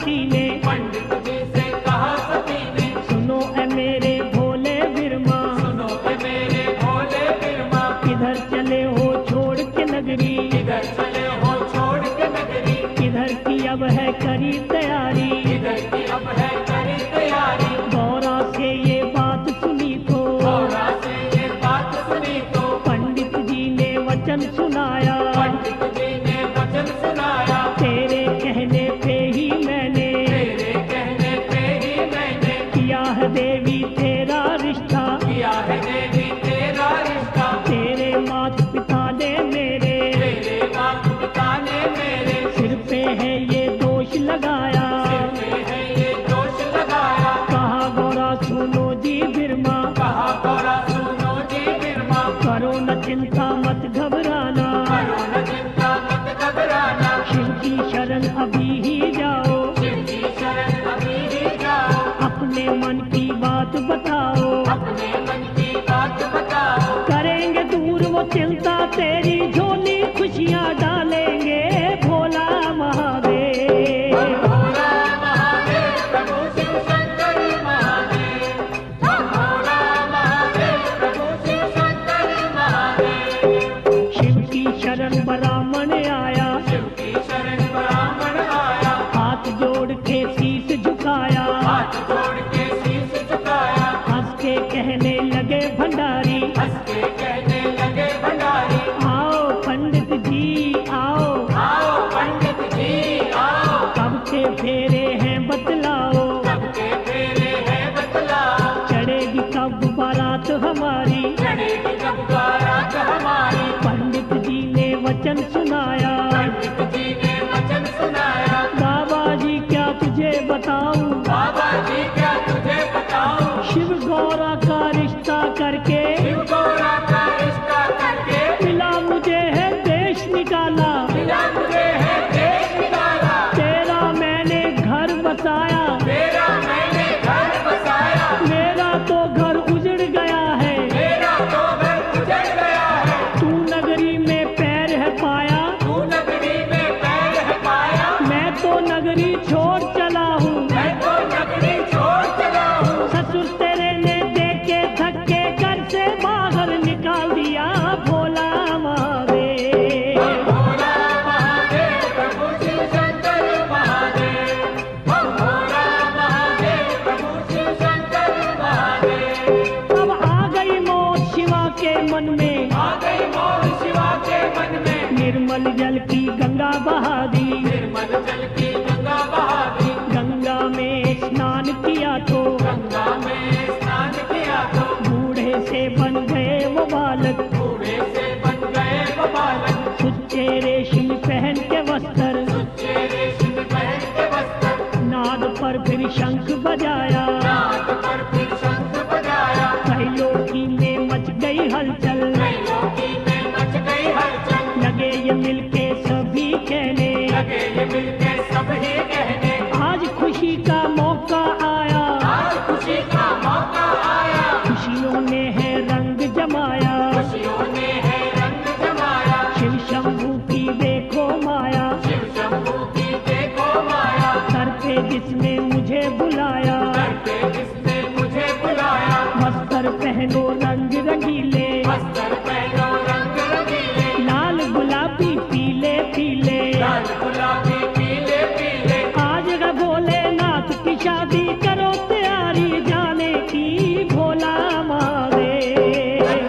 सती ने, पंडित जी से कहा सती ने, सुनो ए मेरे भोले बिरमा, सुनो ए मेरे भोले बिरमा, किधर चले हो छोड़ के नगरी, किधर चले हो छोड़ के नगरी, किधर की अब है करी तैयारी, किधर की अब है करी तैयारी, गौरा से ये बात सुनी तो, गौरा से ये बात सुनी तो, पंडित जी ने वचन सुनाया, पंडित जी ने वचन सुनाया, तेरे कहने पे ही मैंने तेरे कहने पे ही मैंने किया है देवी तेरा रिश्ता, किया है देवी तेरा रिश्ता, तेरे माता पिता ने मेरे तेरे माता पिता ने मेरे सिर पे है ये दोष लगाया, सिर पे है ये दोष लगाया, कहा गौरा सुनो जी बिरमा, कहा गौरा सुनो जी बिरमा, करो न चिंता मत घबराना, करो न चिंता मत घबराना, शिव की शरण अभी ही जाओ, शिव की शरण अभी ही जाओ, अपने मन की बात बताओ, अपने मन की बात बताओ, करेंगे दूर वो चिंता तेरी, झोली खुशियाँ डालेंगे भोला महादेव। भोला महादेव प्रभु शिव शंकर महादेव, भोला महादेव प्रभु शिव शंकर महादेव, शिव की शरण ब्राह्मण आया, शिव की शरण ब्राह्मण आया, हाथ जोड़ के शीश झुकाया, हाथ जोड़ के शीश झुकाया, हंस के कहने लगे भंडारी, हंस के कहने लगे भंडारी, आओ पंडित जी आओ, आओ पंडित जी आओ, कब के फेरे हैं बतलाओ, सबके फेरे हैं बतलाओ, चढ़ेगी कब बारात हमारी, चढ़ेगी जब बारात हमारी, पंडित जी ने वचन सुनाया, पंडित जी ने वचन सुनाया, बाबा जी क्या तुझे बताऊं, बाबा जी क्या तुझे बताऊं, शिव गौरा का रिश्ता करके शिव गौरा का रिश्ता करके मिला मुझे है देश निकाला, मिला मुझे है देश निकाला, तेरा मैंने घर बसाया, तेरा मैंने घर बसाया, मेरा तो घर उजड़ गया है, मेरा तो घर उजड़ गया है, तू नगरी में पैर है पाया, तू नगरी में पैर है पाया, मैं तो नगरी छोड़ चला हूँ, मैं तो नगरी छोड़ चला हूँ, ससुर तेरे ने देके धक्के घर से बाहर निकाल दिया भोला महादेव। भोला महादेव प्रभु शिव शंकर महादेव, भोला महादेव प्रभु शिव शंकर महादेव, अब आ गई मौत शिवा के मन में, आ गई मौत शिवा के मन में, निर्मल जल की गंगा बहा दी, निर्मल जल की गंगा बहा दी, गंगा में स्नान किया तो गंगा में स्नान किया तो बूढ़े से बन गए वो बालक, बूढ़े से बन गए वो बालक, सुच्चे रेशम पहन के वस्त्र, सुच्चे रेशम पहन के वस्त्र, नाद पर फिर शंख बजाया, नाद पर फिर शंख बजाया, त्रैलोकी में मच गई हलचल, त्रैलोकी में मच गई हलचल, लगे ये मिलके सभी कहने, लगे ये मिलके सब ही कहने, आज खुशी का मौका आया, आज खुशी का मौका आया, खुशियों ने है रंग जमाया, खुशियों ने है रंग जमाया, शिव शंभू की देखो माया, शिव शंभू की देखो माया, सर पे जिसने मुझे बुलाया, घर पे जिसने मुझे बुलाया, वस्त्र पहनो रंग रंगीले, वस्त्र पहनो रंग रंगीले, लाल गुलाबी पीले पीले, लाल गुलाबी पीले पीले, आज है भोलेनाथ की शादी, करो तैयारी जाने की भोला महादेव।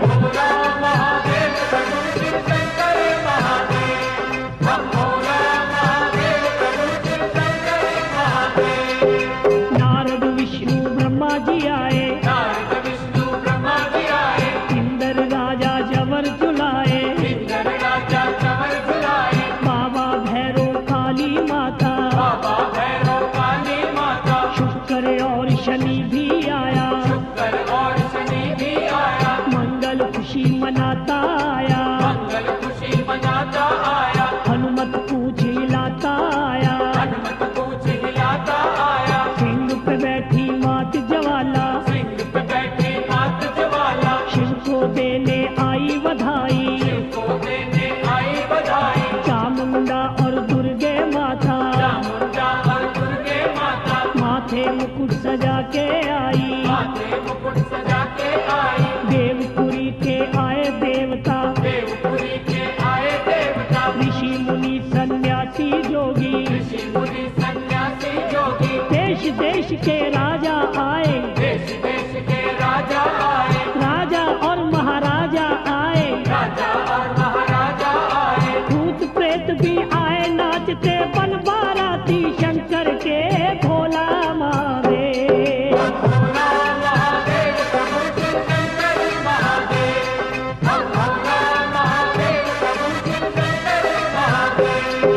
भोला महादेव प्रभु शिव शंकर महादेव, भोला महादेव प्रभु शिव शंकर महादेव, नारद विष्णु ब्रह्मा लगे भोला महादेव। भोला महादेव प्रभु शिव शंकर महादेव। हम भोला महादेव प्रभु शिव शंकर महादेव।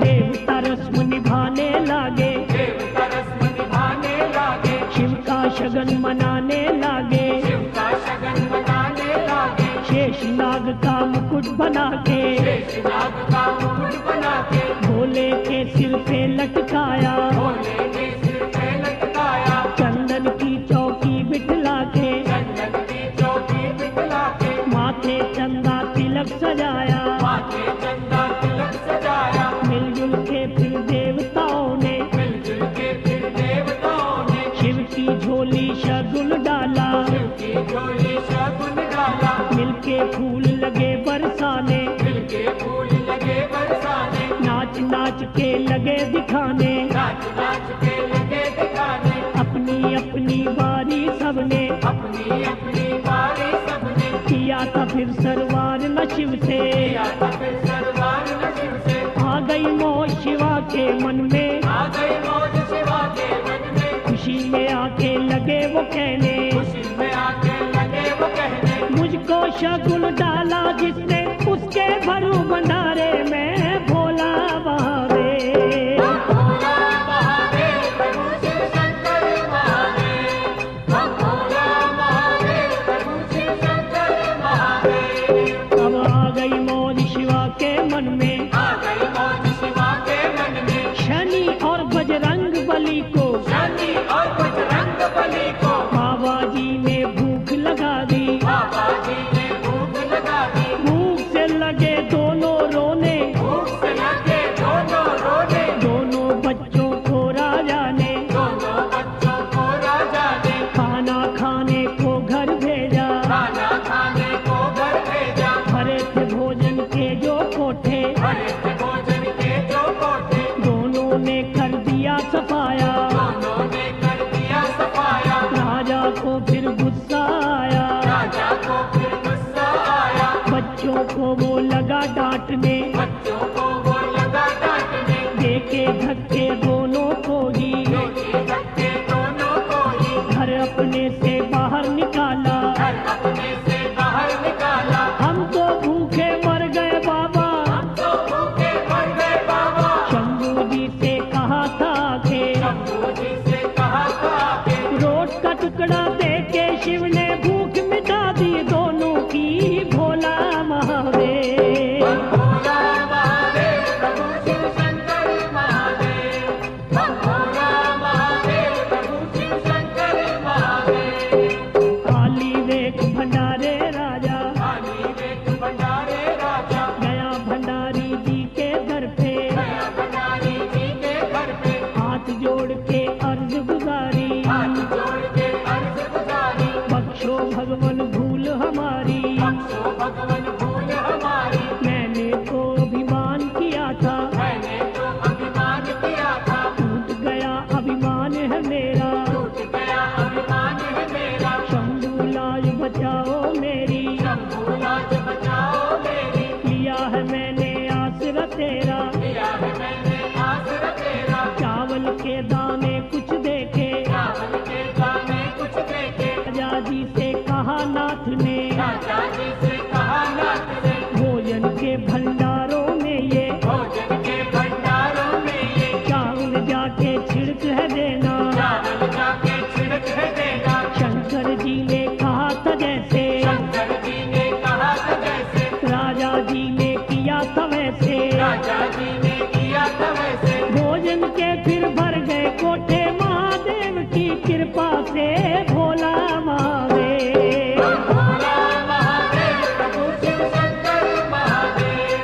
देवता रस्म निभाने लागे, देवता रस्म निभाने लागे, शिव का शगन मनाने लागे, शिव का शगन मनाने लागे, शेषनाग का मुकुट बना के शेषनाग का मुकुट बना के भोले के सिर पे लटकाया, भोले के सिर पे लटकाया, चंदन की चौकी बिठला के चंदन की चौकी बिठला के माथे चंदा तिलक सजाया। माथे चंदा तिलक सजाया। मिलजुल के फिर देवताओं ने मिलजुल के फिर देवताओं ने शिव की झोली शगुन डाला, शिव की झोली शगुन डाला, मिलके फूल लगे बरसाने, मिलके फूल लगे बरसाने, नाच नाच के लगे दिखाने, नाच नाच के लगे दिखाने, अपनी अपनी बारी सबने अपनी अपनी बारी सबने किया था फिर सरवार न शिव से। किया था फिर सरवार न शिव से। आ गई मोह शिवा के मन में, आ गई मौज शिवा के मन में, खुशी में आके लगे वो कहने, खुशी में आके लगे वो कहने, मुझको शगुन डाला जिसने उसके भरू भंडारे में भोला महादेव। भोला महादेव प्रभु शिव शंकर महादेव। हम भोला महादेव प्रभु शिव शंकर महादेव। अब आ गई मौज शिवा के मन में, आ गई मौज शिवा के मन में, शनि और बजरंग बली को शनि और बजरंग बली को बाबा जी ने भूख लगा दी, बाबा जी ने भूख लगा दी, भूख से लगे दोनों रोने, भूख से लगे दोनों रोने, दोनों बच्चों को राजा ने दोनों बच्चों को राजा ने खाना खाने को घर भेजा। खाना खाने को घर भेजा। भरे थे भोजन के जो कोठे, भरे थे भोजन के जो कोठे, दोनों ने कर दिया सफाया, दोनों ने कर दिया सफाया। राजा को फिर गुस्सा आया, राजा को फिर गुस्सा आया, बच्चों को वो लगा डांटने, बच्चों को वो लगा डांटने, देके धक्के दोनों को ही देखे धक्के दोनों को ही घर अपने से बाहर निकाला। घर अपने से बाहर निकाला। हम तो भूखे मर गए बाबा, हम तो भूखे मर गए बाबा, शंभू जी से कहा था के शंभू जी से कहा था कि रोट का टुकड़ा देके शिव ने भूख मिटा दी दोनों की भोला महादेव। भोला महादेव प्रभु शिव शंकर महादेव। हम भोला महादेव प्रभु शिव शंकर महादेव। काली रेख भंडारे राजा काली रेख भंडारे राजा गया भंडारी जी के दर पे, गया भंडारी जी के घर पे, हाथ जोड़ के अर्ज गुजारी, हाथ जोड़ के अर्ज गुजारी, बख्शो भगवन भूल हमारी, बख्शो भगवन भूल हमारी। मैंने तो अभिमान किया था, मैंने तो अभिमान किया था, टूट गया अभिमान है मेरा, टूट गया अभिमान है मेरा। शंभू लाज बचाओ मेरी, शंभू लाज बचाओ मेरी, लिया है मैंने आसरा तेरा, लिया है मैंने आसरा तेरा। चावल के दाने कुछ देखे, चावल के दाने कुछ देखे, राजा जी से कहा नाथ ने, राजा जी से कहा नाथ ने, भोजन के भंडारों में ये भोजन के भंडारों में ये चावल जाके छिड़क है देना। चावल जाके छिड़क है देना। शंकर जी ने कहा था जैसे, शंकर जी ने कहा था जैसे, राजा जी ने किया था वैसे, राजा जी ने किया था वैसे। भोजन के फिर भर गए कोठे महादेव की कृपा से भोला महादेव। भोला महादेव प्रभु शिव शंकर महादेव।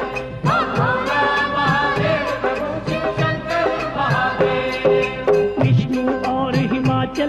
हम भोला महादेव प्रभु शिव शंकर महादेव। विष्णु और हिमाचल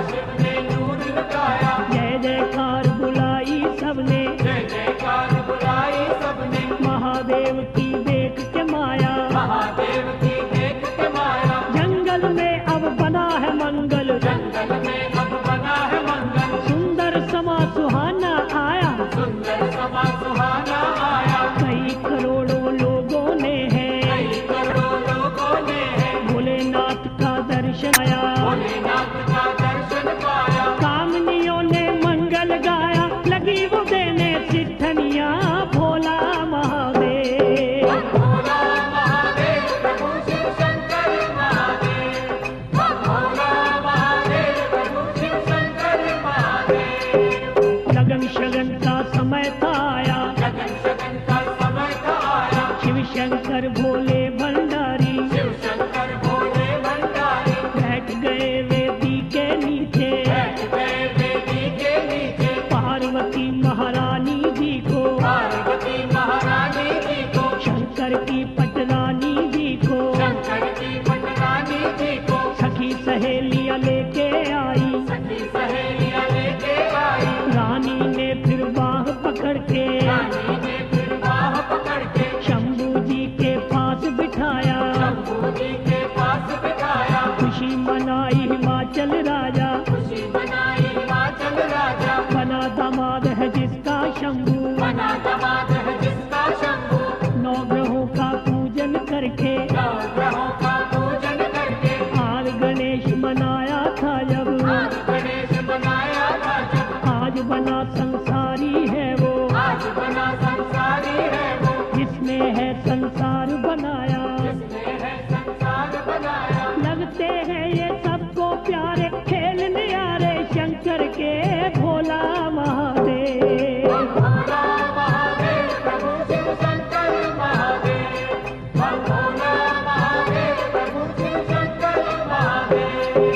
शिव ने नूर लगाया, जय जयकार बुलाई सबने, जय जयकार बुलाई सबने, महादेव की देख के माया, महादेव की देख के माया, जंगल में अब बना है मंगल, जंगल में अब बना है मंगल, सुंदर समा सुहाना आया, सुंदर समा सुहाना आया, कई करोड़ों लोगों ने है, कई करोड़ों लोगों ने है, भोलेनाथ का दर्शन आया, भोलेनाथ का दर्शन पाया, कामनियों ने मंगल गाया, लगी वो देने सिद्धनिया, भोला महादेव। भोला महादेव प्रभु शिव शंकर महादेव, भोला महादेव प्रभु शिव शंकर महादेव, लगन शगन का समय था आया, लगन शगन का समय का आया, शिव शंकर भोले भंडारी, शिव शंकर भोले भंडारी, बैठ गए वेदी के नीचे, बैठ गए वेदी के नीचे, पार्वती महारानी जी को, पार्वती महारानी जी को, शंकर की पटरानी जी को, शंकर की पटरानी जी को, सखी सहेलियां लेके आई, सखी सहेलियां लेके आई, रानी ने फिर बाह पकड़ के रानी ने फिर बाह पकड़ के शंभू जी के पास बिठाया, शंभू जी के पास बिठाया, खुशी मनाई हिमाचल राजा, खुशी मनाई हिमाचल राजा, बना दामाद है जिसका शंभू, बना दामाद है जिसका शंभू, नौ ग्रहों का पूजन करके नौ ग्रहों का पूजन करके, आज गणेश मनाया था जब, आज गणेश बनाया था जब, आज बना संसारी है वो, आज बना संसारी है वो, जिसने है संसार बनाया, जिसने है संसार बनाया, लगते हैं ये सबको प्यारे, खेल न्यारे शंकर के, भोला महादेव। भोला महादेव प्रभु शिव शंकर महादेव, भोला महादेव प्रभु शिव शंकर महादेव,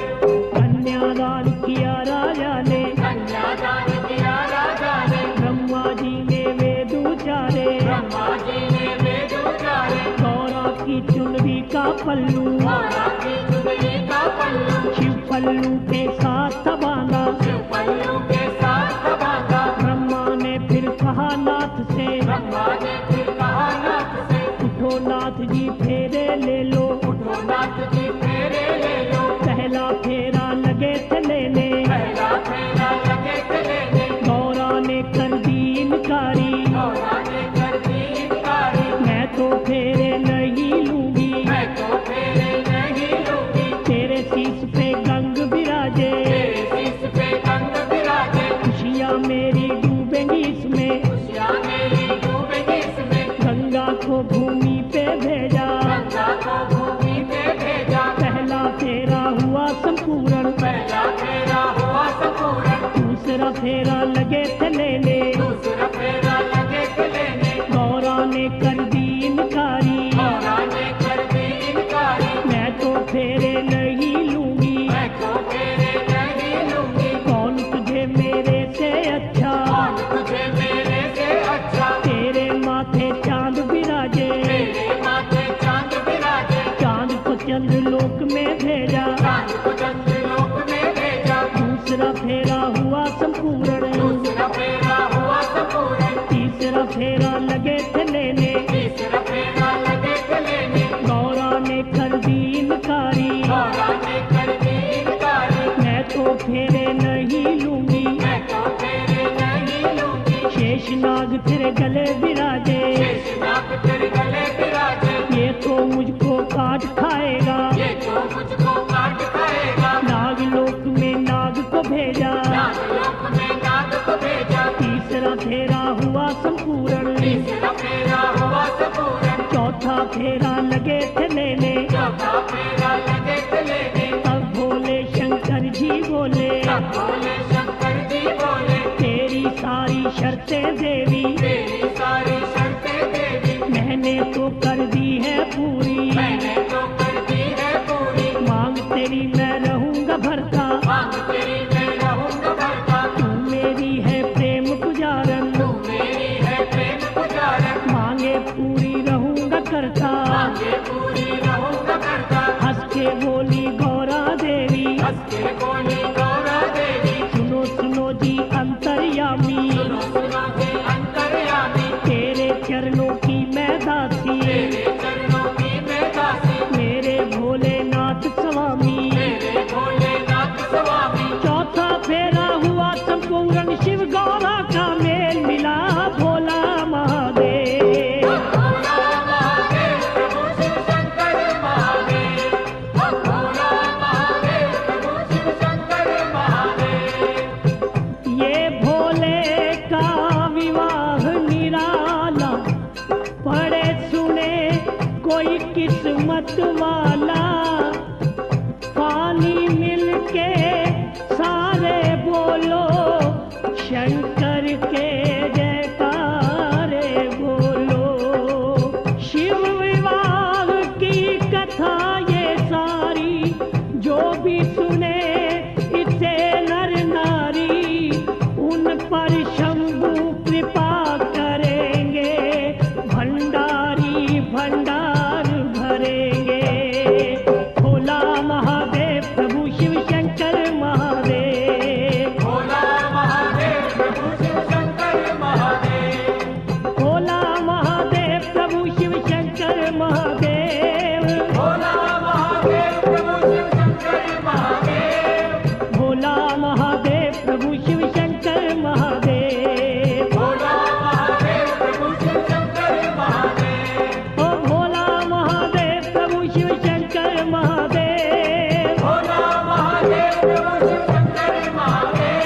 कन्यादान किया राजा ने, कन्यादान किया राजा ने, ब्रह्मा जी ने वेद उचारे, ब्रह्मा जी ने वेद उचारे, गौरा की चुनरी का पल्लू, गौरा की चुनरी का पल्लू, शिव पल्लू के साथ बांधा, शिव पल्लू के साथ बांधा, ब्रह्मा ने फिर कहा नाथ से, ब्रह्मा ने फिर कहा नाथ से, उठो नाथ जी फेरे ले लो, उठो नाथ जी फेरे ले लो, पहला फेरा लगे थे लेने, पहला फेरा लगे थे लेने, गौरा ने कर दी इनकारी, गौरा ने कर दी इनकारी, मैं तो फेरे नहीं लूंगी, मैं तो फेरे नहीं लूंगी, तेरे शीश पे गंग विराजे, तेरे शीश पे गंग विराजे, खुशियाँ मेरी डूबेंगी इसमें, खुशियाँ मेरी डूबेगी इसमें, गंगा को भूमि पे भेजा, गंगा को भूमि पे भेजा, पहला फेरा हुआ संपूर्ण, पहला फेरा हुआ संपूर्ण, दूसरा फेरा लगे थे लेने, दूसरा फेरा लगे थे लेने, गौरा ने कर दी इनकारी, गौरा ने कर दी इनकारी, मैं तो फेरे नहीं लूंगी, मैं तो फेरे नहीं लूंगी, कौन तुझे मेरे से अच्छा, कौन तुझे मेरे से अच्छा, तेरे माथे चांद विराजे, तेरे माथे चांद विराजे, चांद को चंद्रलोक में भेजा, चांद को चंद्रलोक में भेजा, दूसरा फेरा हुआ संपूर्ण, दूसरा फेरा हुआ संपूर्ण, तीसरा फेरा लगे थे लेने, तीसरा फेरा लगे थे लेने, गौरा ने कर दी इनकारी, गौरा ने कर दी इनकारी, मैं तो फेरे नहीं लूंगी, मैं तो फेरे नहीं लूंगी, शेषनाग तेरे गले विराजे, शेषनाग तेरे गले विराजे, ये तो मुझको काट खाएगा, ये तो मुझको काट खाएगा, नागलोक में नाग को भेजा, नागलोक में नाग को भेजा, तीसरा फेरा हुआ संपूर्ण, तीसरा फेरा हुआ संपूर्ण, चौथा फेरा लगे थे लेने, चौथा फेरा लगे थे लेने, तब भोले शंकर जी बोले, तब भोले शंकर जी बोले, तेरी सारी शर्तें देवी, तेरी सारी शर्तें देवी, मैंने तो कर दी है पूरी, मैंने तो कर दी है पूरी, मांग तेरी मैं रहूंगा भरता, मांग तेरी मैं रहूंगा भरता, तू मेरी है प्रेम पुजारन, तू मेरी है प्रेम पुजारन, मांगे पूरी रहूंगा करता, मांगे पूरी रहूंगा करता, हंस के बोली गौरा देवी, हंस के बोली गौरा चरणों की मैं दासी, तेरे चरणों की मैं दासी, मेरे भोलेनाथ स्वामी। मेरे भोलेनाथ स्वामी। चौथा फेरा हुआ संपूर्ण, शिव गौरा का मेल मिला, भोला महादेव। भोला महादेव प्रभु शिव शंकर महादेव, भोला महादेव प्रभु शिव शंकर महादेव। ये भोले का विवाह निराला, पढ़े सुने कोई किस्मत वाला, पानी मिलके सारे बोलो शंकर के जयकारे बोलो। शिव विवाह की कथा ये सारी, जो भी सुने इसे नर नारी, उन पर शंभु कृपा करेंगे, भंडारी भंडार भरेंगे। भोला महादेव प्रभु शिव शंकर महादेव, भोला महादेव प्रभु शिव शंकर महादेव, भोला महादेव प्रभु शिव शंकर महादेव, भोला महादेव प्रभु शिव शंकर महादेव, भोला महादेव प्रभु शिव शंकर महादेव। भोला महादेव प्रभु शिव शंकर महादेव, ओ भोला महादेव प्रभु शिव शंकर महादेव, भोला महादेव प्रभु शिव शंकर महादेव,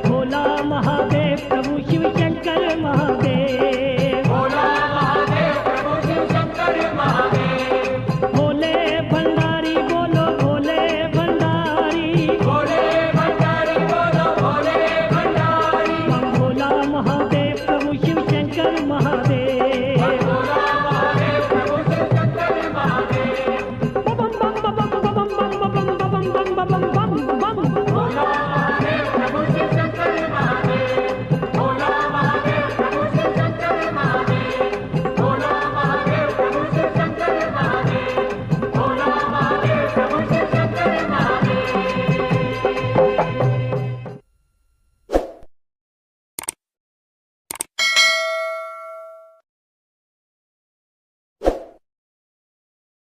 भोला महादेव प्रभु शिव शंकर महादेव। भोला महादेव प्रभु शिव शंकर महादेव। भोले भंडारी बोलो भोले भंडारी, भोले भंडारी बोलो भोले भंडारी, भोला महादेव